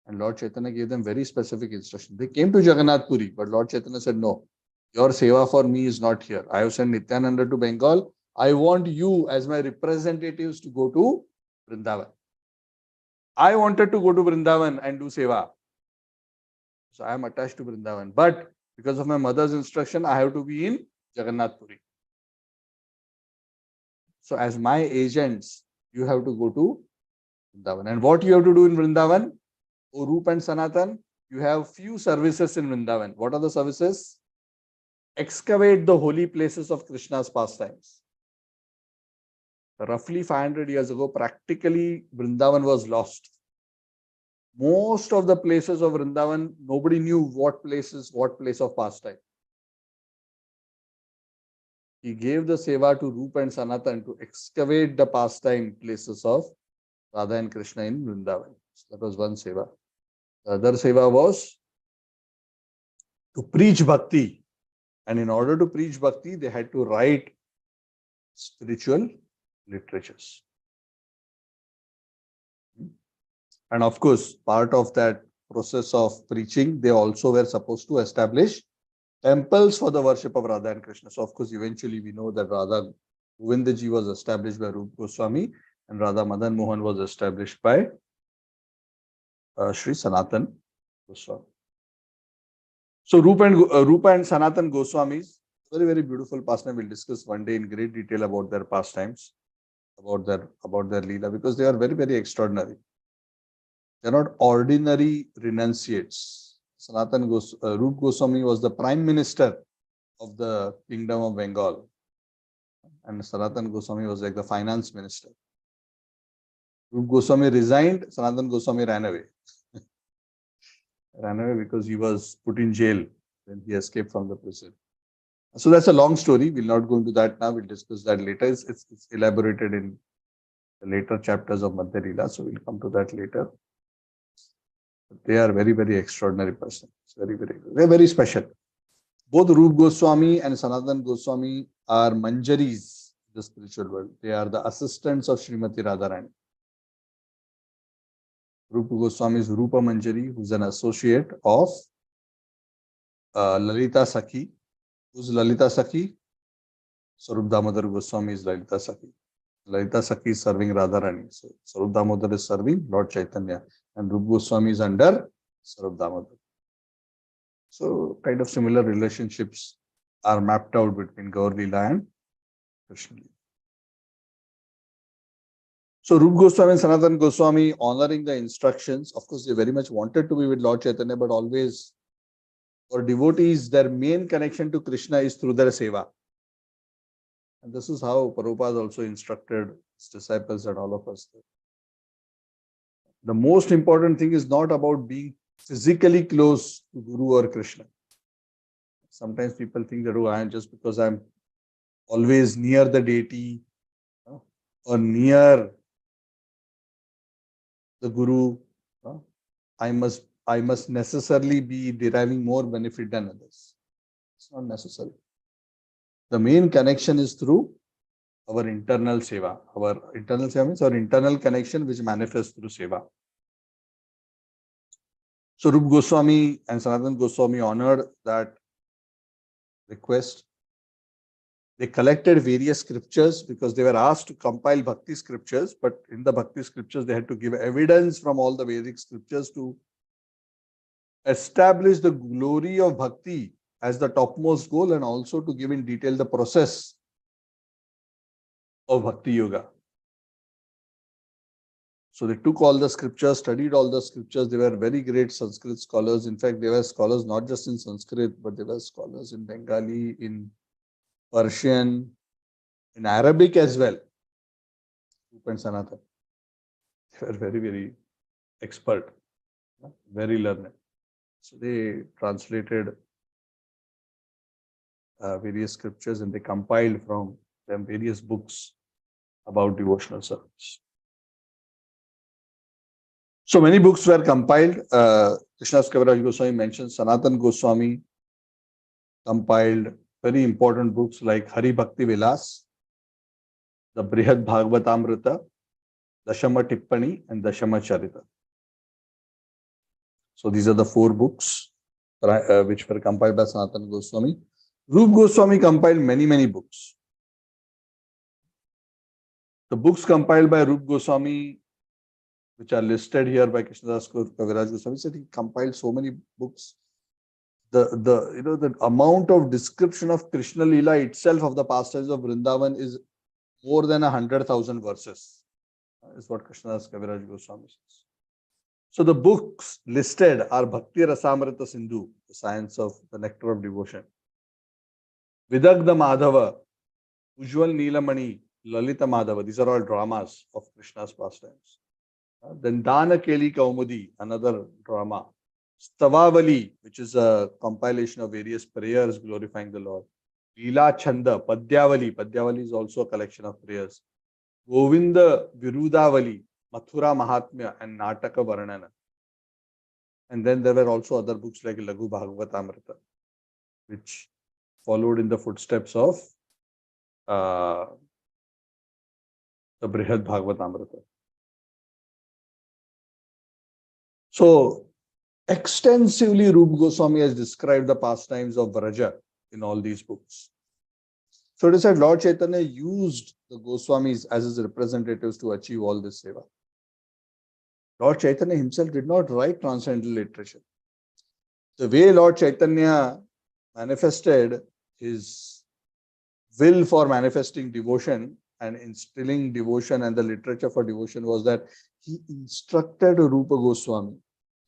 And Lord Chaitanya gave them very specific instructions. They came to Jagannath Puri, but Lord Chaitanya said, no, your seva for me is not here. I have sent Nityananda to Bengal. I want you as my representatives to go to Vrindavan. I wanted to go to Vrindavan and do seva. So I am attached to Vrindavan. But Because of my mother's instruction, I have to be in Jagannath Puri. So as my agents, you have to go to Vrindavan. And what you have to do in Vrindavan? O Roop and Sanatan, you have few services in Vrindavan. What are the services? Excavate the holy places of Krishna's pastimes. Roughly 500 years ago, practically Vrindavan was lost. Most of the places of Vrindavan, nobody knew what place of pastime. He gave the seva to Rupa and Sanatan to excavate the pastime places of Radha and Krishna in Vrindavan. So that was one seva. The other seva was to preach bhakti. And in order to preach bhakti, they had to write spiritual literatures. And of course, part of that process of preaching, they also were supposed to establish temples for the worship of Radha and Krishna. So of course, eventually we know that Radha Govindaji was established by Rupa Goswami and Radha Madan Mohan was established by Sri Sanatan Goswami. So Rupa and Sanatan Goswamis, very, very beautiful pastime. We'll discuss one day in great detail about their pastimes, about their Lila, because they are very, very extraordinary. They're not ordinary renunciates. Rupa Goswami was the Prime Minister of the Kingdom of Bengal. And Sanatan Goswami was like the Finance Minister. Rupa Goswami resigned, Sanatan Goswami ran away. Ran away because he was put in jail when he escaped from the prison. So that's a long story. We'll not go into that now. We'll discuss that later. It's elaborated in the later chapters of Madhya Lila. So we'll come to that later. But they are very, very extraordinary persons. They're very special. Both Rupa Goswami and Sanatan Goswami are manjaris in the spiritual world. They are the assistants of Srimati Radharani. Rupa Goswami is Rupa Manjari, who's an associate of Lalita Sakhi. Who's Lalita Sakhi? Sarup Damodar Goswami is Lalita Sakhi. Lalita Sakhi is serving Radharani. So Sarup Damodar is serving Lord Chaitanya. And Rupa Goswami is under Sarup Damodar. So kind of similar relationships are mapped out between Gaur Lila and Krishna Lila. So Rupa Goswami and Sanatan Goswami honoring the instructions. Of course, they very much wanted to be with Lord Chaitanya, but always for devotees, their main connection to Krishna is through their seva. And this is how Prabhupada also instructed his disciples and all of us. The most important thing is not about being physically close to Guru or Krishna. Sometimes people think that, oh, I am just because I'm always near the deity or near the Guru, I must necessarily be deriving more benefit than others. It's not necessary. The main connection is through our internal seva. Our internal seva means our internal connection which manifests through seva. So Rupa Goswami and Sanatan Goswami honored that request. They collected various scriptures because they were asked to compile Bhakti scriptures, but in the Bhakti scriptures, they had to give evidence from all the Vedic scriptures to establish the glory of Bhakti as the topmost goal and also to give in detail the process of Bhakti Yoga. So they took all the scriptures, studied all the scriptures. They were very great Sanskrit scholars. In fact, they were scholars not just in Sanskrit, but they were scholars in Bengali, in Persian, in Arabic as well. Rupa and Sanatan. They were very, very expert, very learned. So they translated various scriptures and they compiled from them various books about devotional service. So many books were compiled. Krishnadas Kaviraj Goswami mentioned Sanatan Goswami compiled very important books like Hari Bhakti Vilas, the Brihad Bhagavatamrita, Dashama Tippani, and Dashama Charita. So these are the 4 books which were compiled by Sanatan Goswami. Rupa Goswami compiled many, many books. The books compiled by Rupa Goswami, which are listed here by Krishnadas Kaviraj Goswami, said he compiled so many books. the amount of description of Krishna Lila itself of the pastimes of Vrindavan is more than 100,000 verses. Is what Krishnadas Kaviraj Goswami says. So the books listed are Bhakti Rasamrita Sindhu, the science of the nectar of devotion, Vidagdha Madhava, Ujjwal Neelamani, Lalita Madhava. These are all dramas of Krishna's pastimes. Then Dana Keli Kaumudi, another drama. Stavavali, which is a compilation of various prayers glorifying the Lord. Lila Chanda, Padyavali. Padyavali is also a collection of prayers. Govinda Virudavali, Mathura Mahatmya, and Nataka Varnana. And then there were also other books like Laghu Bhagavatamrita, which followed in the footsteps of the Brihad Bhagavatamrita. So, extensively, Rupa Goswami has described the pastimes of Vraja in all these books. So it is said Lord Chaitanya used the Goswamis as his representatives to achieve all this seva. Lord Chaitanya himself did not write transcendental literature. The way Lord Chaitanya manifested his will for manifesting devotion and instilling devotion and the literature for devotion was that he instructed Rupa Goswami.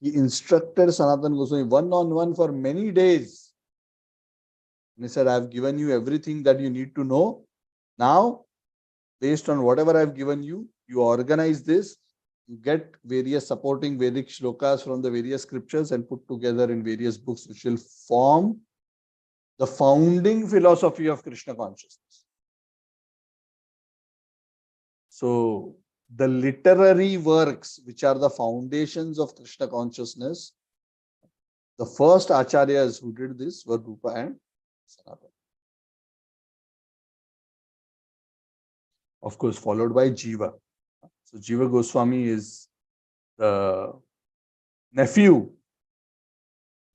He instructed Sanatana Goswami one-on-one for many days. And he said, I have given you everything that you need to know. Now, based on whatever I have given you, you organize this, you get various supporting Vedic shlokas from the various scriptures and put together in various books which will form the founding philosophy of Krishna consciousness. So, the literary works which are the foundations of Krishna consciousness, the first acharyas who did this were Rupa and Sanatana. Of course, followed by Jiva. So Jiva Goswami is the nephew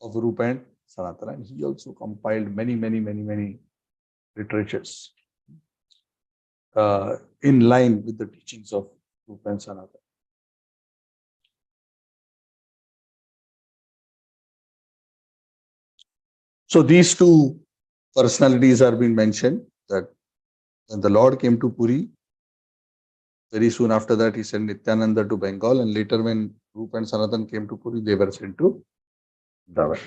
of Rupa and Sanatana, and he also compiled many literatures in line with the teachings of Rupa and Sanatana. So these two personalities are being mentioned, that when the Lord came to Puri, very soon after that he sent Nityananda to Bengal, and later when Rupa and Sanatana came to Puri, they were sent to Vrindavan.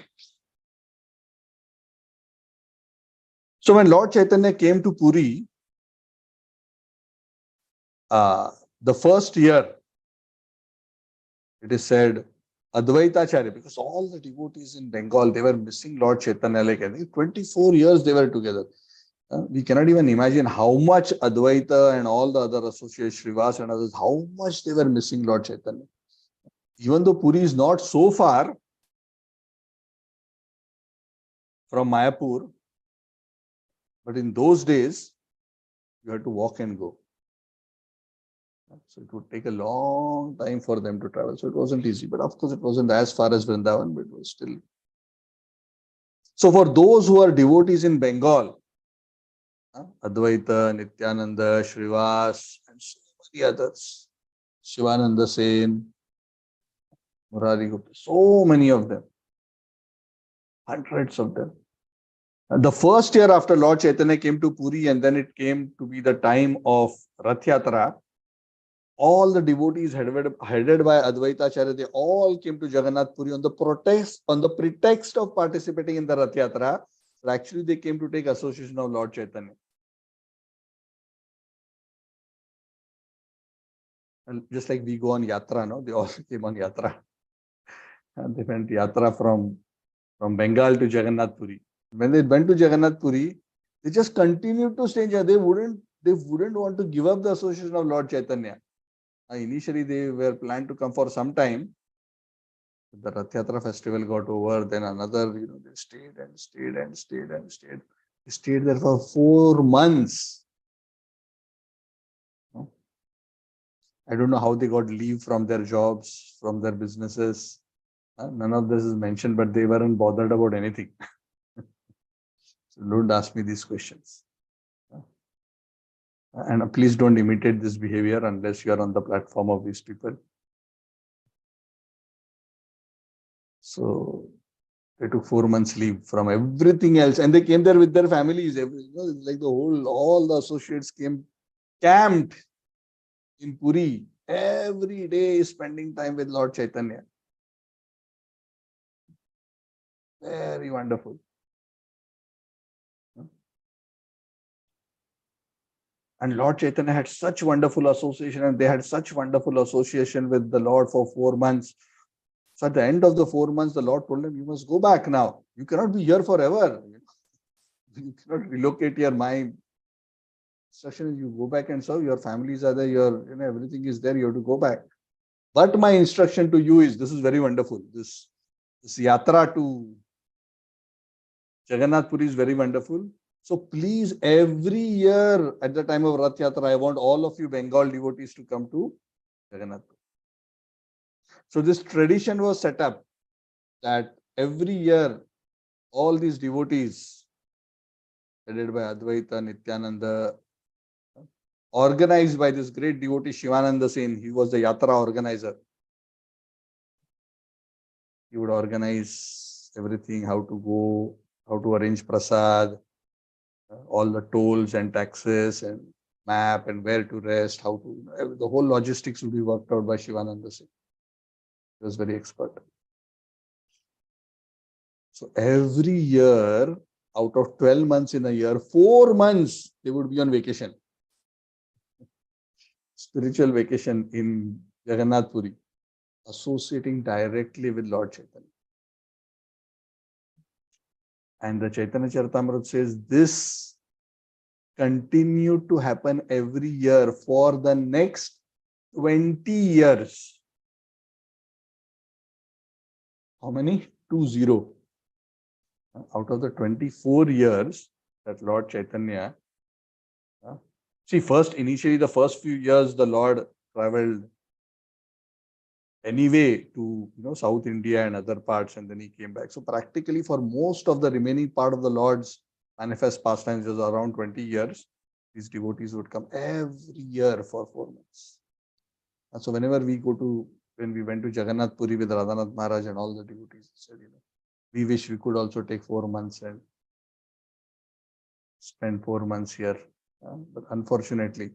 So when Lord Chaitanya came to Puri, the first year, it is said, Advaitacharya, because all the devotees in Bengal, they were missing Lord Chaitanya. Like I think 24 years they were together. We cannot even imagine how much Advaita and all the other associates, Srivas and others, how much they were missing Lord Chaitanya. Even though Puri is not so far from Mayapur, but in those days, you had to walk and go. So it would take a long time for them to travel. So it wasn't easy. But of course, it wasn't as far as Vrindavan, but it was still. So for those who are devotees in Bengal, Advaita, Nityananda, Srivas, and so many others, Shivananda Sen, Murari Gupta, so many of them, hundreds of them. And the first year after Lord Chaitanya came to Puri, and then it came to be the time of Rath Yatra, all the devotees headed by Advaita Acharya, they all came to Jagannath Puri on the pretext of participating in the Rath Yatra, but actually they came to take association of Lord Chaitanya. And just like we go on Yatra, no? They all came on Yatra. And they went Yatra from Bengal to Jagannath Puri. When they went to Jagannath Puri, they just continued to stay in Jagannath. They wouldn't want to give up the association of Lord Chaitanya. Initially, they were planned to come for some time. The Rath Yatra festival got over. Then another, they stayed and stayed and stayed and stayed. They stayed there for 4 months. I don't know how they got leave from their jobs, from their businesses. None of this is mentioned, but they weren't bothered about anything. So don't ask me these questions. And please don't imitate this behavior unless you are on the platform of these people. So They took 4 months leave from everything else, and they came there with their families. Like all the associates came, camped in Puri every day, spending time with Lord Chaitanya. Very wonderful. And Lord Chaitanya had such wonderful association, and they had such wonderful association with the Lord for 4 months. So at the end of the 4 months, the Lord told him, you must go back now. You cannot be here forever. You cannot relocate your mind. Instruction is you go back and serve. Your families are there. Everything is there. You have to go back. But my instruction to you is, this is very wonderful. This yatra to Jagannath Puri is very wonderful. So please, every year at the time of Rath Yatra, I want all of you Bengal devotees to come to Jagannath Puri. So this tradition was set up that every year all these devotees, headed by Advaita, Nityananda, organized by this great devotee Shivananda Sen, he was the yatra organizer. He would organize everything, how to go, how to arrange prasad, all the tolls and taxes and map and where to rest, how to, the whole logistics would be worked out by Shivananda Sen. He was very expert. So every year, out of 12 months in a year, 4 months they would be on vacation. Spiritual vacation in Jagannath Puri, associating directly with Lord Chaitanya. And the Chaitanya Charitamrita says this continued to happen every year for the next 20 years. How many? 20. Out of the 24 years that Lord Chaitanya, see, initially the first few years, the Lord traveled anyway to South India and other parts, and then he came back. So practically for most of the remaining part of the Lord's manifest pastimes, was around 20 years, these devotees would come every year for 4 months. And so whenever when we went to Jagannath Puri with Radhanath Maharaj and all the devotees, said, we wish we could also take 4 months and spend 4 months here. But unfortunately,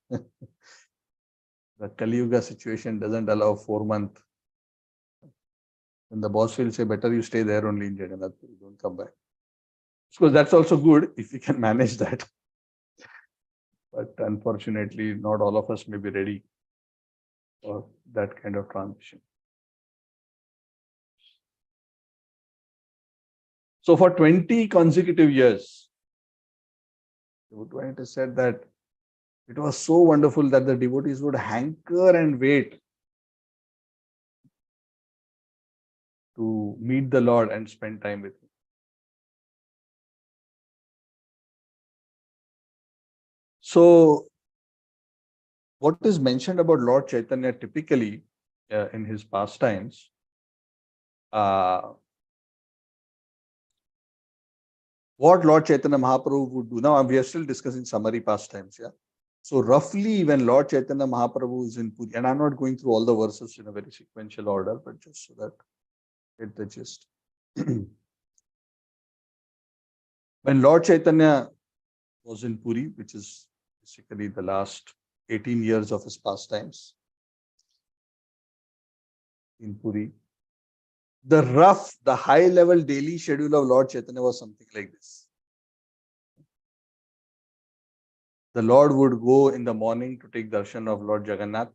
the Kali Yuga situation doesn't allow 4 months. And the boss will say, better you stay there only in Jagannath Puri, don't come back. Of course, that's also good if we can manage that. But unfortunately, not all of us may be ready for that kind of transition. So for 20 consecutive years, it is said that it was so wonderful that the devotees would hanker and wait to meet the Lord and spend time with him. So what is mentioned about Lord Chaitanya typically in his pastimes, what Lord Chaitanya Mahaprabhu would do. Now, we are still discussing summary pastimes. Yeah. So roughly when Lord Chaitanya Mahaprabhu is in Puri, and I'm not going through all the verses in a very sequential order, but just so that get the gist. When Lord Chaitanya was in Puri, which is basically the last 18 years of his pastimes in Puri, the high level daily schedule of Lord Chaitanya was something like this. The Lord would go in the morning to take darshan of Lord Jagannath.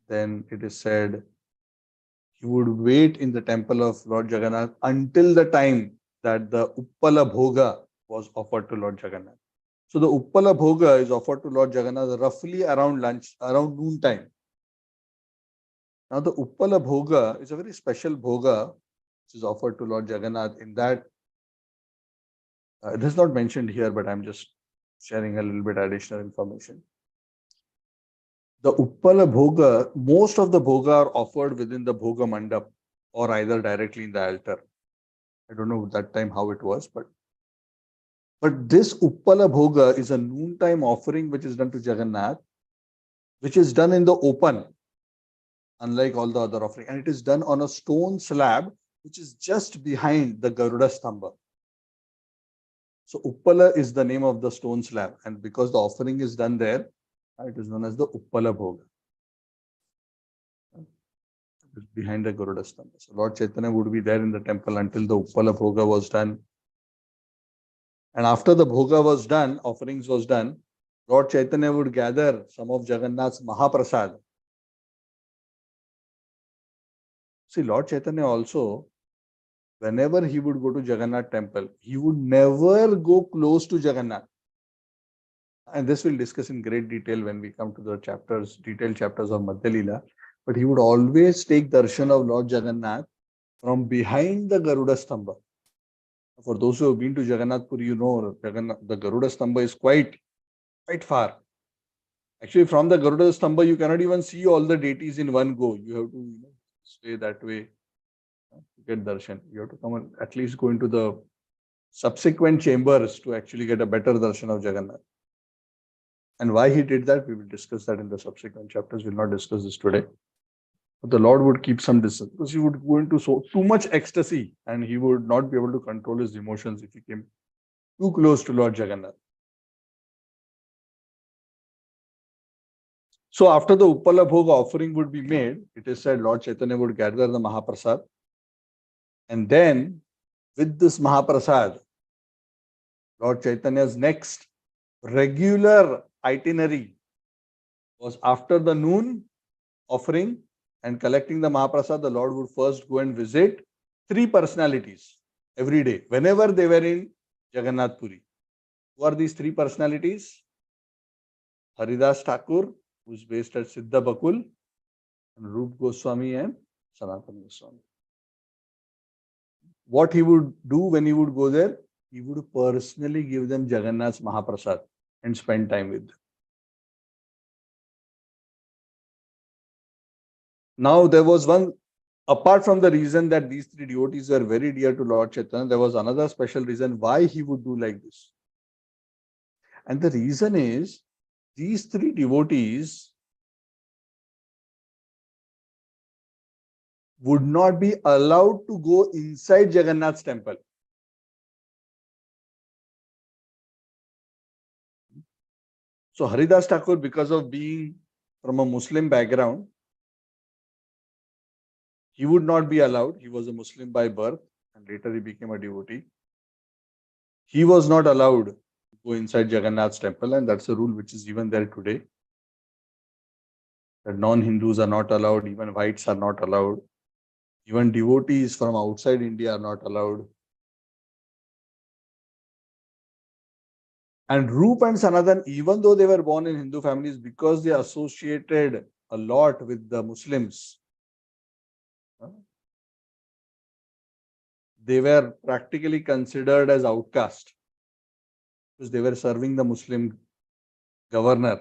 Then it is said he would wait in the temple of Lord Jagannath until the time that the Uppala Bhoga was offered to Lord Jagannath. So the Uppala Bhoga is offered to Lord Jagannath roughly around noon time. Now the Uppala Bhoga is a very special Bhoga which is offered to Lord Jagannath. In that, it is not mentioned here, but I'm just sharing a little bit additional information. The Uppala Bhoga, most of the Bhoga are offered within the Bhoga Mandap or either directly in the altar. I don't know that time how it was, but this Uppala Bhoga is a noontime offering which is done to Jagannath, which is done in the open, unlike all the other offering, and it is done on a stone slab, which is just behind the Garuda Stamba. So Uppala is the name of the stone slab, and because the offering is done there, it is known as the Uppala Bhoga. It is behind the Garuda Stamba. So Lord Chaitanya would be there in the temple until the Uppala Bhoga was done. And after the Bhoga was done, offerings was done, Lord Chaitanya would gather some of Jagannath's Mahaprasad. See, Lord Chaitanya also, whenever he would go to Jagannath temple, he would never go close to Jagannath. And this we'll discuss in great detail when we come to the chapters, detailed chapters of Madhya Lila. But he would always take darshan of Lord Jagannath from behind the Garuda Stamba. For those who have been to Jagannath Puri, you know the Garuda Stamba is quite far. Actually, from the Garuda Stamba, you cannot even see all the deities in one go. You have to stay that way to get darshan. You have to come and at least go into the subsequent chambers to actually get a better darshan of Jagannath. And why he did that, we will discuss that in the subsequent chapters. We will not discuss this today. But the Lord would keep some distance because he would go into too much ecstasy and he would not be able to control his emotions if he came too close to Lord Jagannath. So after the Uppala Bhoga offering would be made, it is said Lord Chaitanya would gather the Mahaprasad. And then with this Mahaprasad, Lord Chaitanya's next regular itinerary was after the noon offering and collecting the Mahaprasad, the Lord would first go and visit three personalities every day, whenever they were in Jagannath Puri. Who are these three personalities? Haridas Thakur, who is based at Siddha Bakul, and Rup Goswami and Sanatana Goswami. What he would do when he would go there, he would personally give them Jagannath's Mahaprasad and spend time with them. Now there was one, apart from the reason that these three devotees were very dear to Lord Chaitanya, there was another special reason why he would do like this. And the reason is, these three devotees would not be allowed to go inside Jagannath's temple. So Haridas Thakur, because of being from a Muslim background, he would not be allowed. He was a Muslim by birth and later he became a devotee. He was not allowed to go inside Jagannath's temple, and that's a rule which is even there today. That non-Hindus are not allowed, even whites are not allowed. Even devotees from outside India are not allowed. And Rup and Sanatan, even though they were born in Hindu families, because they associated a lot with the Muslims, they were practically considered as outcast because they were serving the Muslim governor.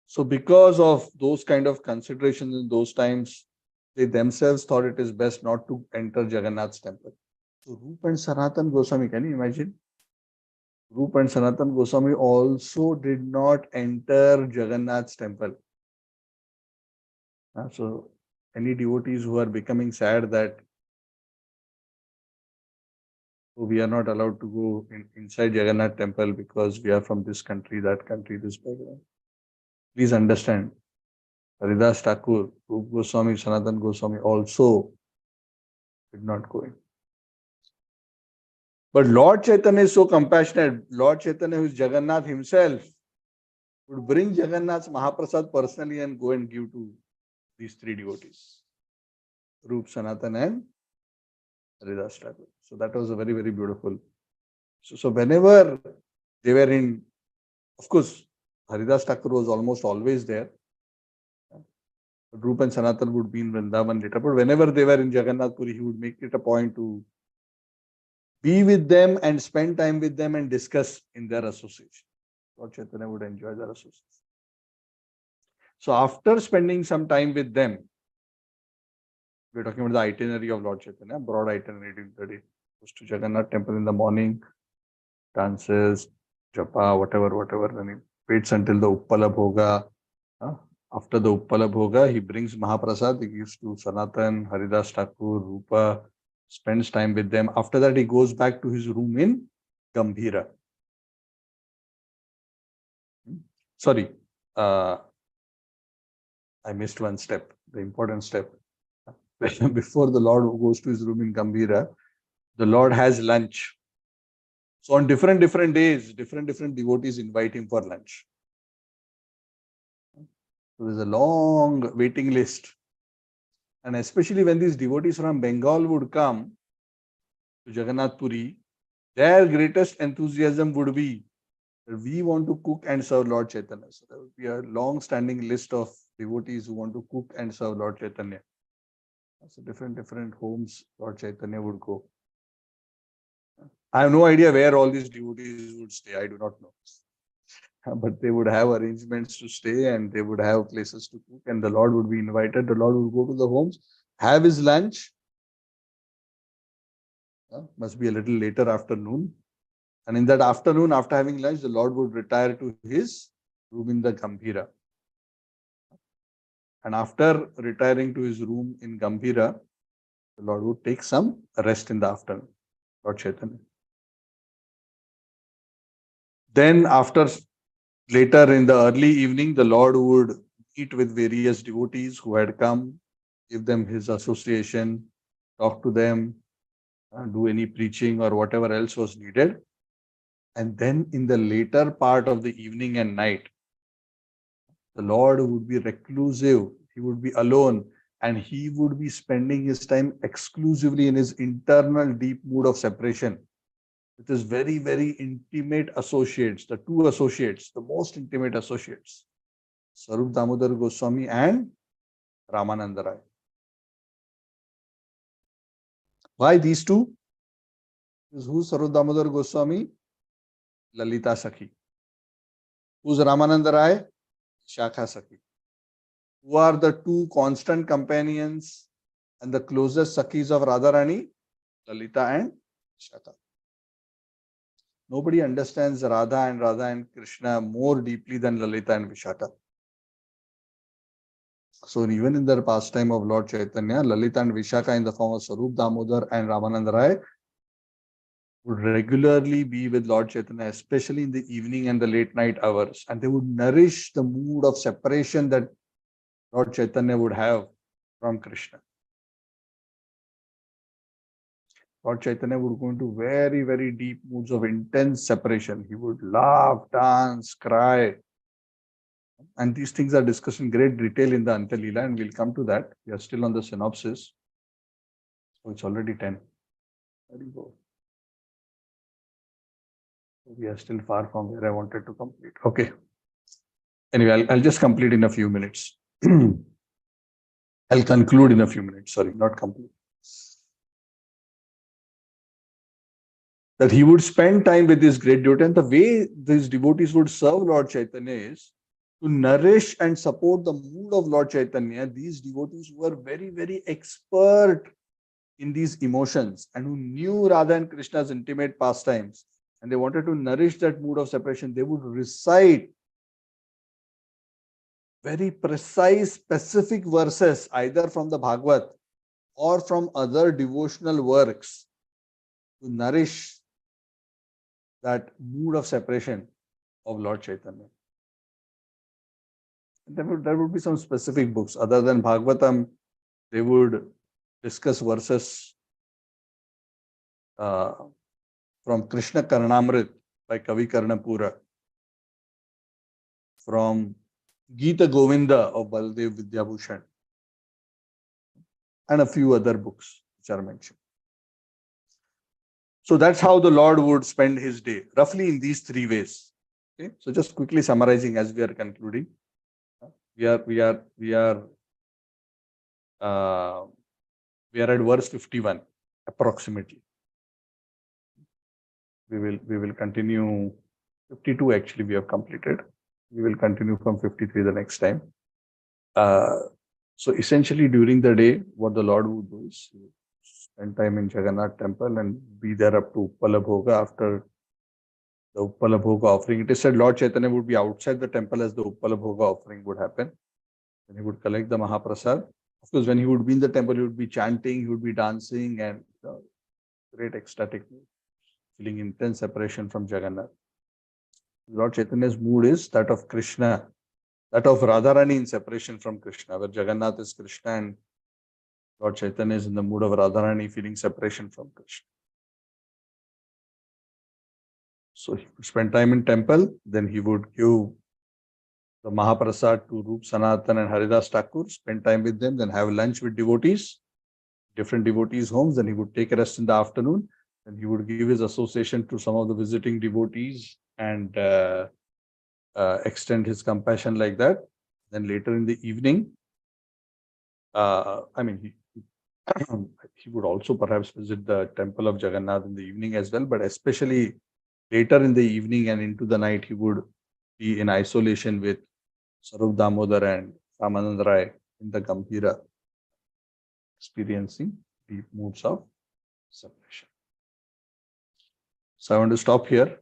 So because of those kind of considerations in those times, they themselves thought it is best not to enter Jagannath's temple. So Rup and Sanatan Goswami, can you imagine? Rup and Sanatan Goswami also did not enter Jagannath's temple. So any devotees who are becoming sad that we are not allowed to go inside Jagannath temple because we are from this country, that country, this background. Please understand, Haridas Thakur, Rup Goswami, Sanatan Goswami also did not go in. But Lord Chaitanya is so compassionate. Lord Chaitanya, who is Jagannath himself, would bring Jagannath's Mahaprasad personally and go and give to these three devotees, Rup, Sanatan and Haridas Thakur. So that was a very, very beautiful. So whenever they were in, of course, Haridas Thakur was almost always there. Rup and Sanatan would be in Vrindavan later. But whenever they were in Jagannath Puri, he would make it a point to be with them and spend time with them and discuss in their association. Lord Chaitanya would enjoy their association. So after spending some time with them, we're talking about the itinerary of Lord Chaitanya, broad itinerary during the day. Goes to Jagannath temple in the morning, dances, japa, whatever. Then he waits until the Uppala Bhoga. After the Uppala Bhoga, he brings Mahaprasad. He gives to Sanatan, Haridas Thakur, Rupa, spends time with them. After that, he goes back to his room in Gambhira. Sorry, I missed one step, the important step. Before the Lord goes to his room in Gambhira, the Lord has lunch. So on different days, different devotees invite him for lunch. So there's a long waiting list. And especially when these devotees from Bengal would come to Jagannath Puri, their greatest enthusiasm would be that we want to cook and serve Lord Chaitanya. So there would be a long-standing list of devotees who want to cook and serve Lord Chaitanya. So different homes Lord Chaitanya would go. I have no idea where all these devotees would stay. I do not know. But they would have arrangements to stay and they would have places to cook and the Lord would be invited. The Lord would go to the homes, have his lunch. Must be a little later afternoon. And in that afternoon, after having lunch, the Lord would retire to his room in the Gambhira. And after retiring to his room in Gambhira, the Lord would take some rest in the afternoon. Lord Chaitanya. Then later in the early evening, the Lord would meet with various devotees who had come, give them his association, talk to them, do any preaching or whatever else was needed. And then in the later part of the evening and night, the Lord would be reclusive. He would be alone and he would be spending his time exclusively in his internal deep mood of separation with his very intimate associates, the two associates, the most intimate associates, Sarup Damodar Goswami and Ramananda Rai. Why these two? Because who's Sarup Damodar Goswami? Lalita Sakhi. Who's Ramananda Rai? Shakha Sakhi. Who are the two constant companions and the closest Sakhis of Radharani? Lalita and Shakha. Nobody understands Radha and Krishna more deeply than Lalita and Vishaka. So even in the pastime of Lord Chaitanya, Lalita and Vishaka in the form of Sarup Damodar and Ramananda Rai would regularly be with Lord Chaitanya, especially in the evening and the late night hours. And they would nourish the mood of separation that Lord Chaitanya would have from Krishna. Lord Chaitanya would go into very deep moods of intense separation. He would laugh, dance, cry. And these things are discussed in great detail in the Antya Lila, and we'll come to that. We are still on the synopsis. So it's already 10. There you go. We are still far from where I wanted to complete. Okay. Anyway, I'll just complete in a few minutes. I'll conclude in a few minutes. Sorry, not complete. That he would spend time with this great devotee. And the way these devotees would serve Lord Chaitanya is to nourish and support the mood of Lord Chaitanya. These devotees were very expert in these emotions and who knew Radha and Krishna's intimate pastimes. And they wanted to nourish that mood of separation. They would recite very precise, specific verses, either from the Bhagavad or from other devotional works to nourish that mood of separation of Lord Chaitanya. There would be some specific books. Other than Bhagavatam, they would discuss verses from Krishna Karnamrit by Kavi Karnapura, from Gita Govinda of Baldev Vidyabhushan, and a few other books which are mentioned. So that's how the Lord would spend his day, roughly in these three ways. Okay? So just quickly summarizing as we are concluding. We are at verse 51 approximately. We will continue 52 actually we have completed. We will continue from 53 the next time. So essentially during the day, what the Lord would do is spend time in Jagannath temple and be there up to Uppala Bhoga. After the Uppala Bhoga offering. It is said Lord Chaitanya would be outside the temple as the Uppala Bhoga offering would happen. Then he would collect the Mahaprasad. Of course, when he would be in the temple, he would be chanting, he would be dancing, and great ecstatic mood, feeling intense separation from Jagannath. Lord Chaitanya's mood is that of Krishna, that of Radharani in separation from Krishna, where Jagannath is Krishna and Lord Chaitanya is in the mood of Radharani, feeling separation from Krishna. So he would spend time in temple, then he would give the Mahaprasad to Rup Sanatan and Haridas Thakur, spend time with them, then have lunch with devotees, different devotees' homes, then he would take a rest in the afternoon, and he would give his association to some of the visiting devotees and extend his compassion like that. Then later in the evening, he would also perhaps visit the temple of Jagannath in the evening as well, but especially later in the evening and into the night, he would be in isolation with Sarup Damodar and Ramanand Rai in the Gambhira, experiencing deep moods of separation. So I want to stop here.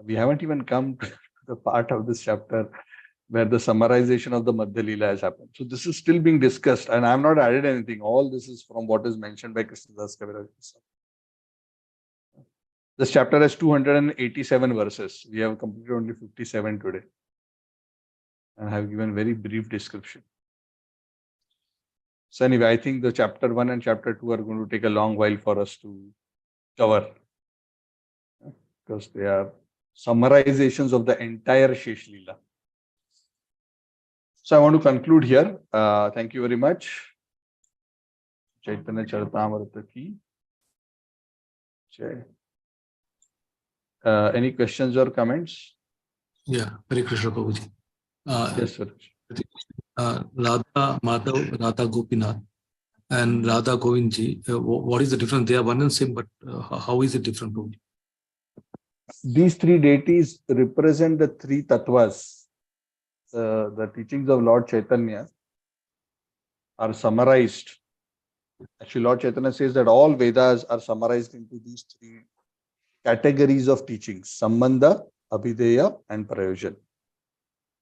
We haven't even come to the part of this chapter where the summarization of the Madhya Lila has happened. So this is still being discussed, and I have not added anything. All this is from what is mentioned by Krishnadas Kaviraj. This chapter has 287 verses. We have completed only 57 today, and I have given very brief description. So anyway, I think the chapter 1 and chapter 2 are going to take a long while for us to cover, because they are summarizations of the entire Shesh Leela. So I want to conclude here. Thank you very much. Chaitanya Charitamrita ki Jai. Any questions or comments? Yeah, Hare Krishna Prabhuji. Yes, sir. Radha Madhav, Radha Gopinath, and Radha Govindji, what is the difference? They are one and same, but how is it different, Prabhuji? These three deities represent the three tattvas. The teachings of Lord Chaitanya are summarized. Actually, Lord Chaitanya says that all Vedas are summarized into these three categories of teachings: Sambandha, Abhideya, and Prayojan.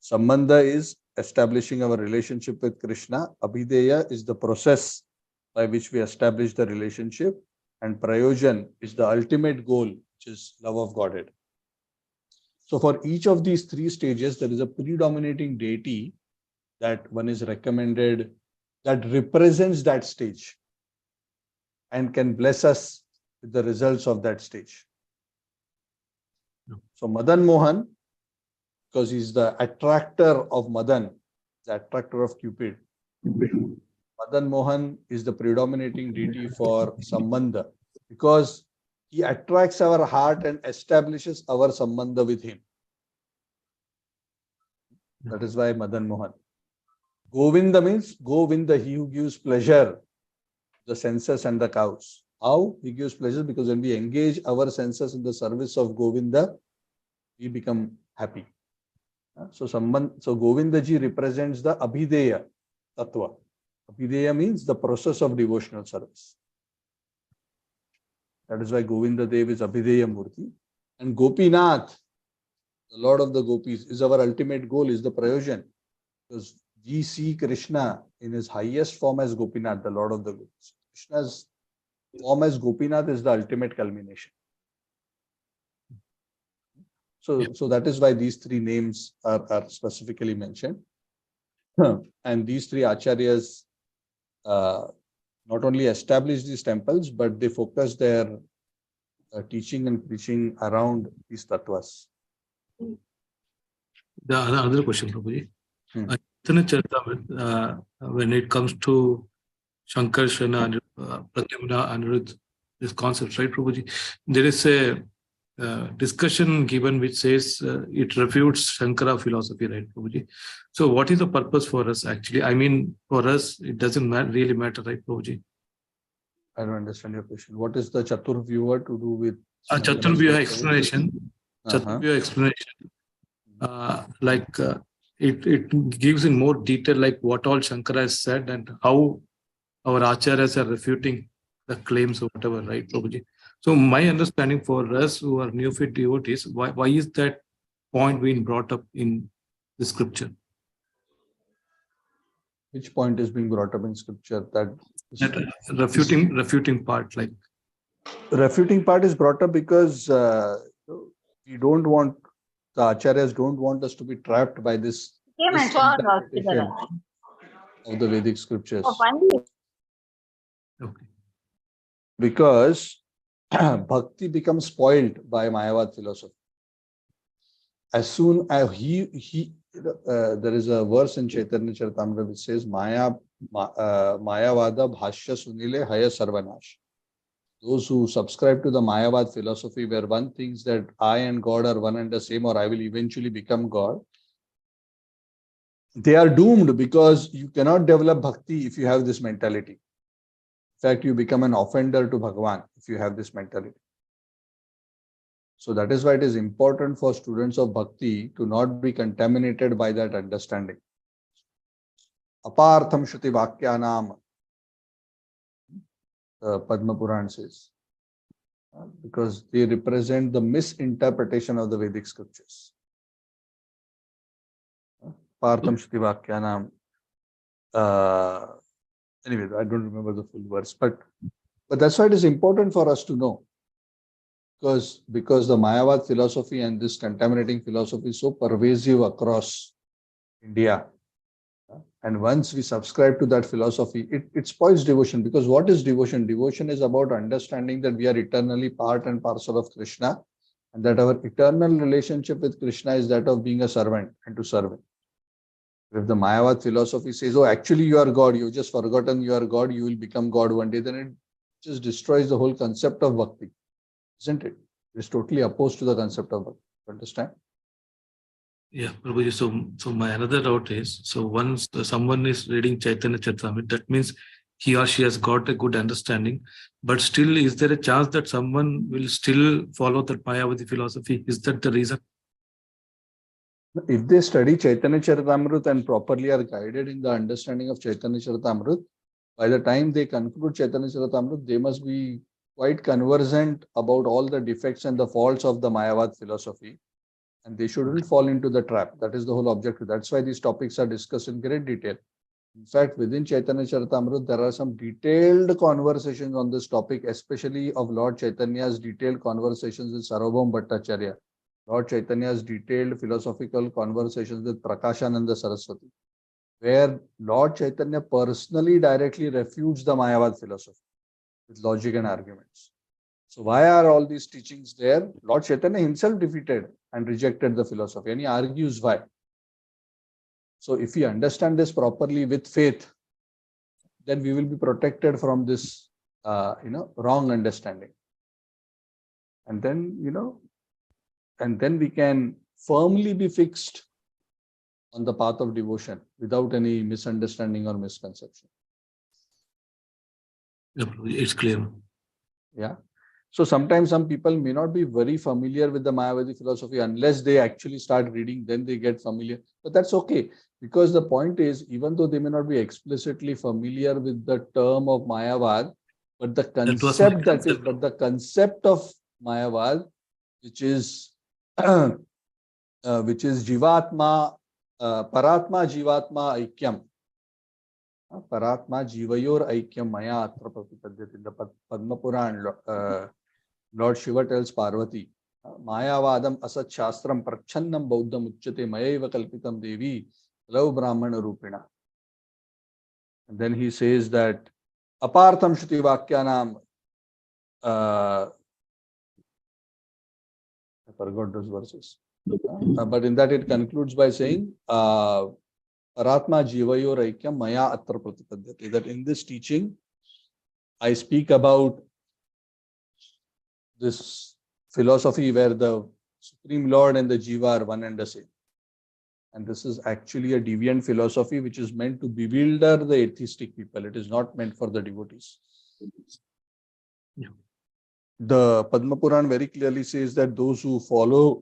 Sambandha is establishing our relationship with Krishna. Abhideya is the process by which we establish the relationship. And Prayojan is the ultimate goal, which is love of Godhead. So for each of these three stages, there is a predominating deity that one is recommended that represents that stage and can bless us with the results of that stage. So Madan Mohan, because he's the attractor of Madan, the attractor of Cupid. Madan Mohan is the predominating deity for Sambandha, because he attracts our heart and establishes our Sambandha with him. That is why Madan Mohan. Govinda means Govinda, he who gives pleasure, the senses and the cows. How? He gives pleasure because when we engage our senses in the service of Govinda, we become happy. So Govinda ji represents the Abhideya Tattva. Abhideya means the process of devotional service. That is why Govinda Dev is Abhideya Murti. And Gopinath, the Lord of the Gopis, is our ultimate goal, is the Prayojan. Because we see Krishna in his highest form as Gopinath, the Lord of the Gopis. Krishna's form as Gopinath is the ultimate culmination. So that is why these three names are specifically mentioned. And these three acharyas not only established these temples, but they focus their teaching and preaching around these tattvas. The another question, Prabhuji. Chaitanya Charitamrita, when it comes to Shankar, Shana, Pradyumna, Anirudh, this concept, right, Prabhuji? There is a discussion given which says it refutes Shankara philosophy, right, Prabhuji? So what is the purpose for us actually? I mean, for us, it doesn't really matter, right, Prabhuji? I don't understand your question. What is the Chaturvyuha to do with Chaturvyuha explanation? Chaturvyuha explanation. It gives in more detail like what all Shankara has said and how our acharyas are refuting the claims or whatever, right, Prabhuji? So my understanding for us who are neophyte devotees, why is that point being brought up in the scripture? Which point is being brought up in scripture? That Refuting part, like refuting part is brought up because we don't want, the acharyas don't want us to be trapped by this misinterpretation of the Vedic scriptures. okay. Because bhakti becomes spoiled by Mayavad philosophy. As soon as there is a verse in Chaitanya Charitamrita which says Mayavada bhashya sunile haya sarvanash. Those who subscribe to the Mayavad philosophy, where one thinks that I and God are one and the same, or I will eventually become God, they are doomed, because you cannot develop bhakti if you have this mentality. In fact, you become an offender to Bhagavan if you have this mentality. So that is why it is important for students of bhakti to not be contaminated by that understanding. Apartham Shruti Vakyanam, Padma Puran says, because they represent the misinterpretation of the Vedic scriptures. Apartham Shruti Vakyanam. Anyway, I don't remember the full verse, but that's why it is important for us to know. Because the Mayavad philosophy and this contaminating philosophy is so pervasive across India. And once we subscribe to that philosophy, it spoils devotion. Because what is devotion? Devotion is about understanding that we are eternally part and parcel of Krishna, and that our eternal relationship with Krishna is that of being a servant and to serve him. If the Mayavad philosophy says, oh, actually you are God, you've just forgotten you are God, you will become God one day, then it just destroys the whole concept of bhakti. Isn't it? It's totally opposed to the concept of bhakti. Understand? Yeah, Prabhuji. So my another doubt is, so once someone is reading Chaitanya Charitamrita, that means he or she has got a good understanding, but still, is there a chance that someone will still follow that Mayavadi philosophy? Is that the reason? If they study Chaitanya Charitamrita and properly are guided in the understanding of Chaitanya Charitamrita, by the time they conclude Chaitanya Charitamrita, they must be quite conversant about all the defects and the faults of the Mayavad philosophy, and they shouldn't fall into the trap. That is the whole objective. That's why these topics are discussed in great detail. In fact, within Chaitanya Charitamrita, there are some detailed conversations on this topic, especially of Lord Chaitanya's detailed conversations with Sarvabhauma Bhattacharya, Lord Chaitanya's detailed philosophical conversations with Prakashananda Saraswati, where Lord Chaitanya personally directly refutes the Mayavad philosophy with logic and arguments. So why are all these teachings there? Lord Chaitanya himself defeated and rejected the philosophy, and he argues why. So if we understand this properly with faith, then we will be protected from this, wrong understanding. And then, we can firmly be fixed on the path of devotion without any misunderstanding or misconception. It's clear. Yeah. So sometimes some people may not be very familiar with the Mayavadi philosophy unless they actually start reading, then they get familiar. But that's okay, because the point is, even though they may not be explicitly familiar with the term of Mayavad, but the concept of Mayavad, which is Jivatma, Paratma Jivatma Aikyam. Paratma Jivayor Aikyam Maya Atra Pratipadyate. In the Padma Puran, Lord Shiva tells Parvati, Mayavadam asat shastram prachannam bauddham uchyate mayaiva kalpitam devi lav brahmana rupina. And then he says that apartham shruti vakyanam, I forgot those verses. But in that it concludes by saying, Paratma jivayor aikyam maya atra pratipadyate. That in this teaching, I speak about this philosophy where the Supreme Lord and the Jiva are one and the same. And this is actually a deviant philosophy which is meant to bewilder the atheistic people. It is not meant for the devotees. Yeah. The Padma Puran very clearly says that those who follow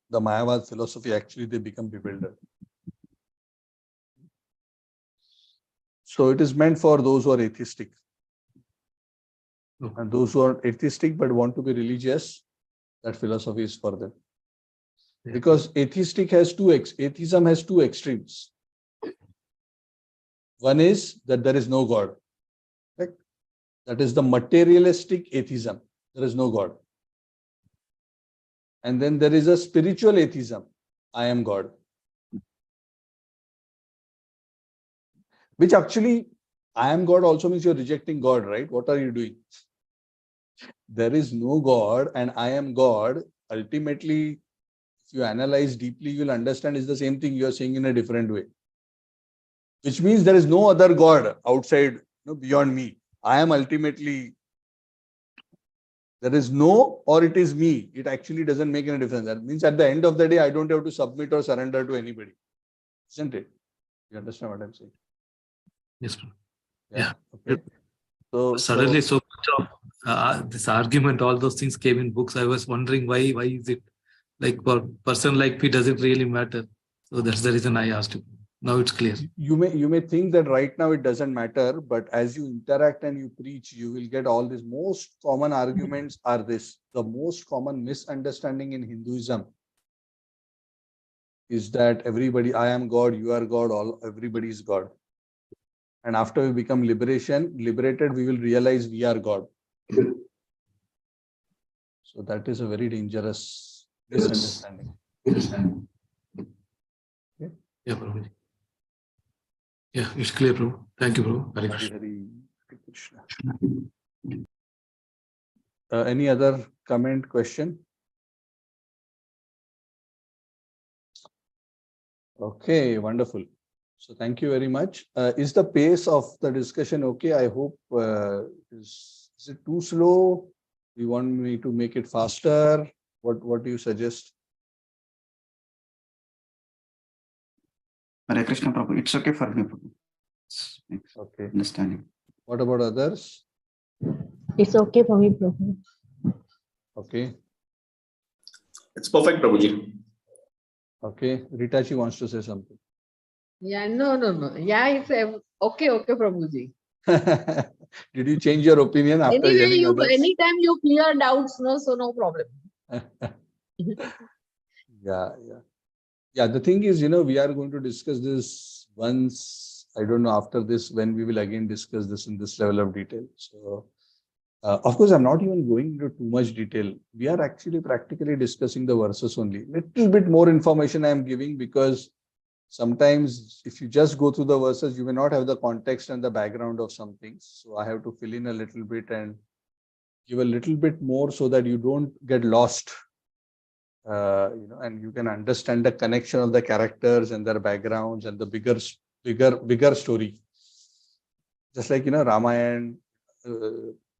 the Mayavad philosophy, actually they become bewildered. So it is meant for those who are atheistic. Okay. And those who are atheistic but want to be religious, that philosophy is for them. Yeah. Because atheism has two extremes. One is that there is no God. Right? That is the materialistic atheism. There is no God. And then there is a spiritual atheism. I am God. Which actually, I am God also means you're rejecting God, right? What are you doing? There is no God and I am God. Ultimately, if you analyze deeply, you'll understand it's the same thing you're saying in a different way. Which means there is no other God outside, beyond me. I am ultimately, there is no or it is me. It actually doesn't make any difference. That means at the end of the day, I don't have to submit or surrender to anybody. Isn't it? You understand what I'm saying? Yes, bro. Yeah. Yeah. Okay. So Suddenly, so much of this argument, all those things came in books. I was wondering why is it like for person like me, does it really matter? So that's the reason I asked you. Now it's clear. you may think that right now it doesn't matter, but as you interact and you preach, you will get all these most common arguments are this. The most common misunderstanding in Hinduism is that everybody, I am God, you are God, everybody is God. And after we become liberated, we will realize we are God. So that is a very dangerous misunderstanding. Okay. Yeah, bro. Yeah, it's clear, bro. Thank you, bro. Hare Krishna. Hare Krishna. Any other comment, question? Okay, wonderful. So thank you very much. Is the pace of the discussion okay? I hope. Is it too slow? You want me to make it faster? What do you suggest? Hare Krishna Prabhu. It's okay for me, Prabhu. Okay. Understanding. What about others? It's okay for me, Prabhu. Okay. It's perfect, Prabhuji. Okay. Ritaji wants to say something. Yeah, no. Yeah, it's okay, Prabhuji. Did you change your opinion after Anyway, hearing others? anytime you clear doubts, so no problem. Yeah. Yeah, the thing is, we are going to discuss this once, I don't know, after this, when we will again discuss this in this level of detail. So, of course, I'm not even going into too much detail. We are actually practically discussing the verses only. Little bit more information I am giving because sometimes if you just go through the verses, you may not have the context and the background of some things. So I have to fill in a little bit and give a little bit more so that you don't get lost. And you can understand the connection of the characters and their backgrounds and the bigger story. Just like, Ramayana.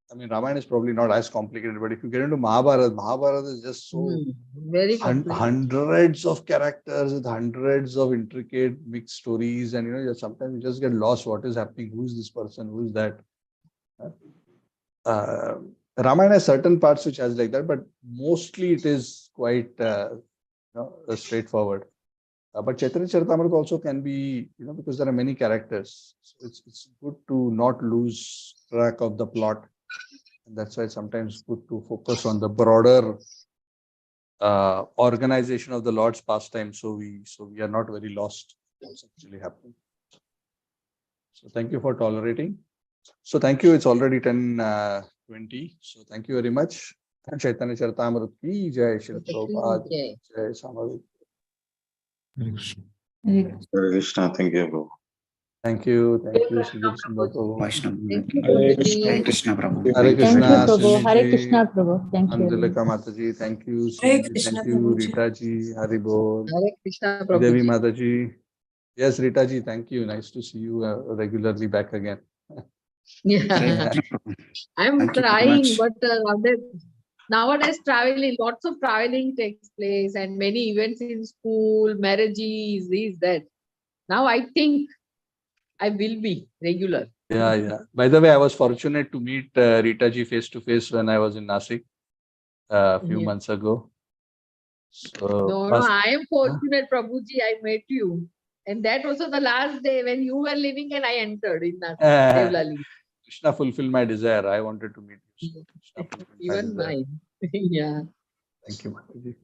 Ramayana is probably not as complicated, but if you get into Mahabharata is just so Very complicated. hundreds of characters with hundreds of intricate mixed stories, and sometimes you just get lost. What is happening? Who is this person? Who is that? Ramayana has certain parts which has like that, but mostly it is quite straightforward. But Chaitanya Charitamrita also can be, because there are many characters. So it's good to not lose track of the plot. And that's why it's sometimes good to focus on the broader organization of the Lord's pastime. So we are not very lost what's actually happening. So thank you for tolerating. So thank you. It's already 10:20. So thank you very much. Chaitanya Charitamrita ki jai, Shri Prabhupada ki jai, Samavik. Hare Krishna. Hare Krishna. Thank you, bro. Thank you. Thank you, Sri Guru Sundar Prabhu. Vaishnava. Thank you, Hare Prabhuji. Krishna Prabhu. Hare Thank you. Thank you, Krishna, Prabhu. Hare Sunil Krishna, ji, Prabhu. Thank you. Anjulika Mataji. Thank you, Hare Sunil. Krishna, Thank you, Prabhuji. Rita ji. Hari Bol. Hare Krishna, Devi Prabhuji. Mataji. Yes, Rita ji. Thank you. Nice to see you regularly back again. Hare Yeah. Krishna Prabhu. I'm Thank you very trying, much. but nowadays lots of traveling takes place and many events in school, marriages, this, that. Now I think I will be regular. Yeah. By the way, I was fortunate to meet Rita ji face to face when I was in Nashik a few Yeah. months ago. So, No, I am fortunate, Prabhuji, I met you. And that also the last day when you were leaving and I entered in that Devlali. Krishna fulfill my desire. I wanted to meet you. So Krishna fulfill my Even desire. mine. Yeah. Thank you, Mataji.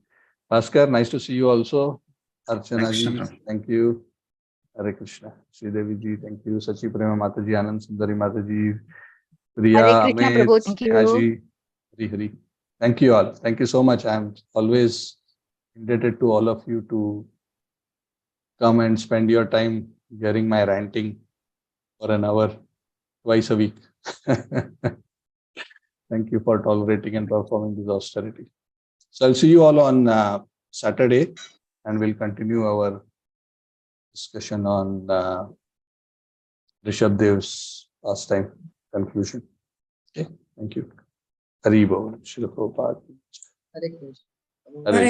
Bhaskar, nice to see you also. Archana Krishna, ji, Prabhu. thank you. Hare Krishna. Sridevi ji, thank you. Sachi Prema Mataji, Anand Sundari Mataji, Priya, Hare Krishna, Amit, Prabhu. Thank you. Haji, Hari Hari. Thank you all. Thank you so much. I'm always indebted to all of you to come and spend your time hearing my ranting for an hour twice a week. Thank you for tolerating and performing this austerity. So I'll see you all on Saturday, and we'll continue our discussion on Rishabh Dev's pastime conclusion. Okay, thank you. Hari Bol, Shri Prabhupada. Hare Krishna. Hare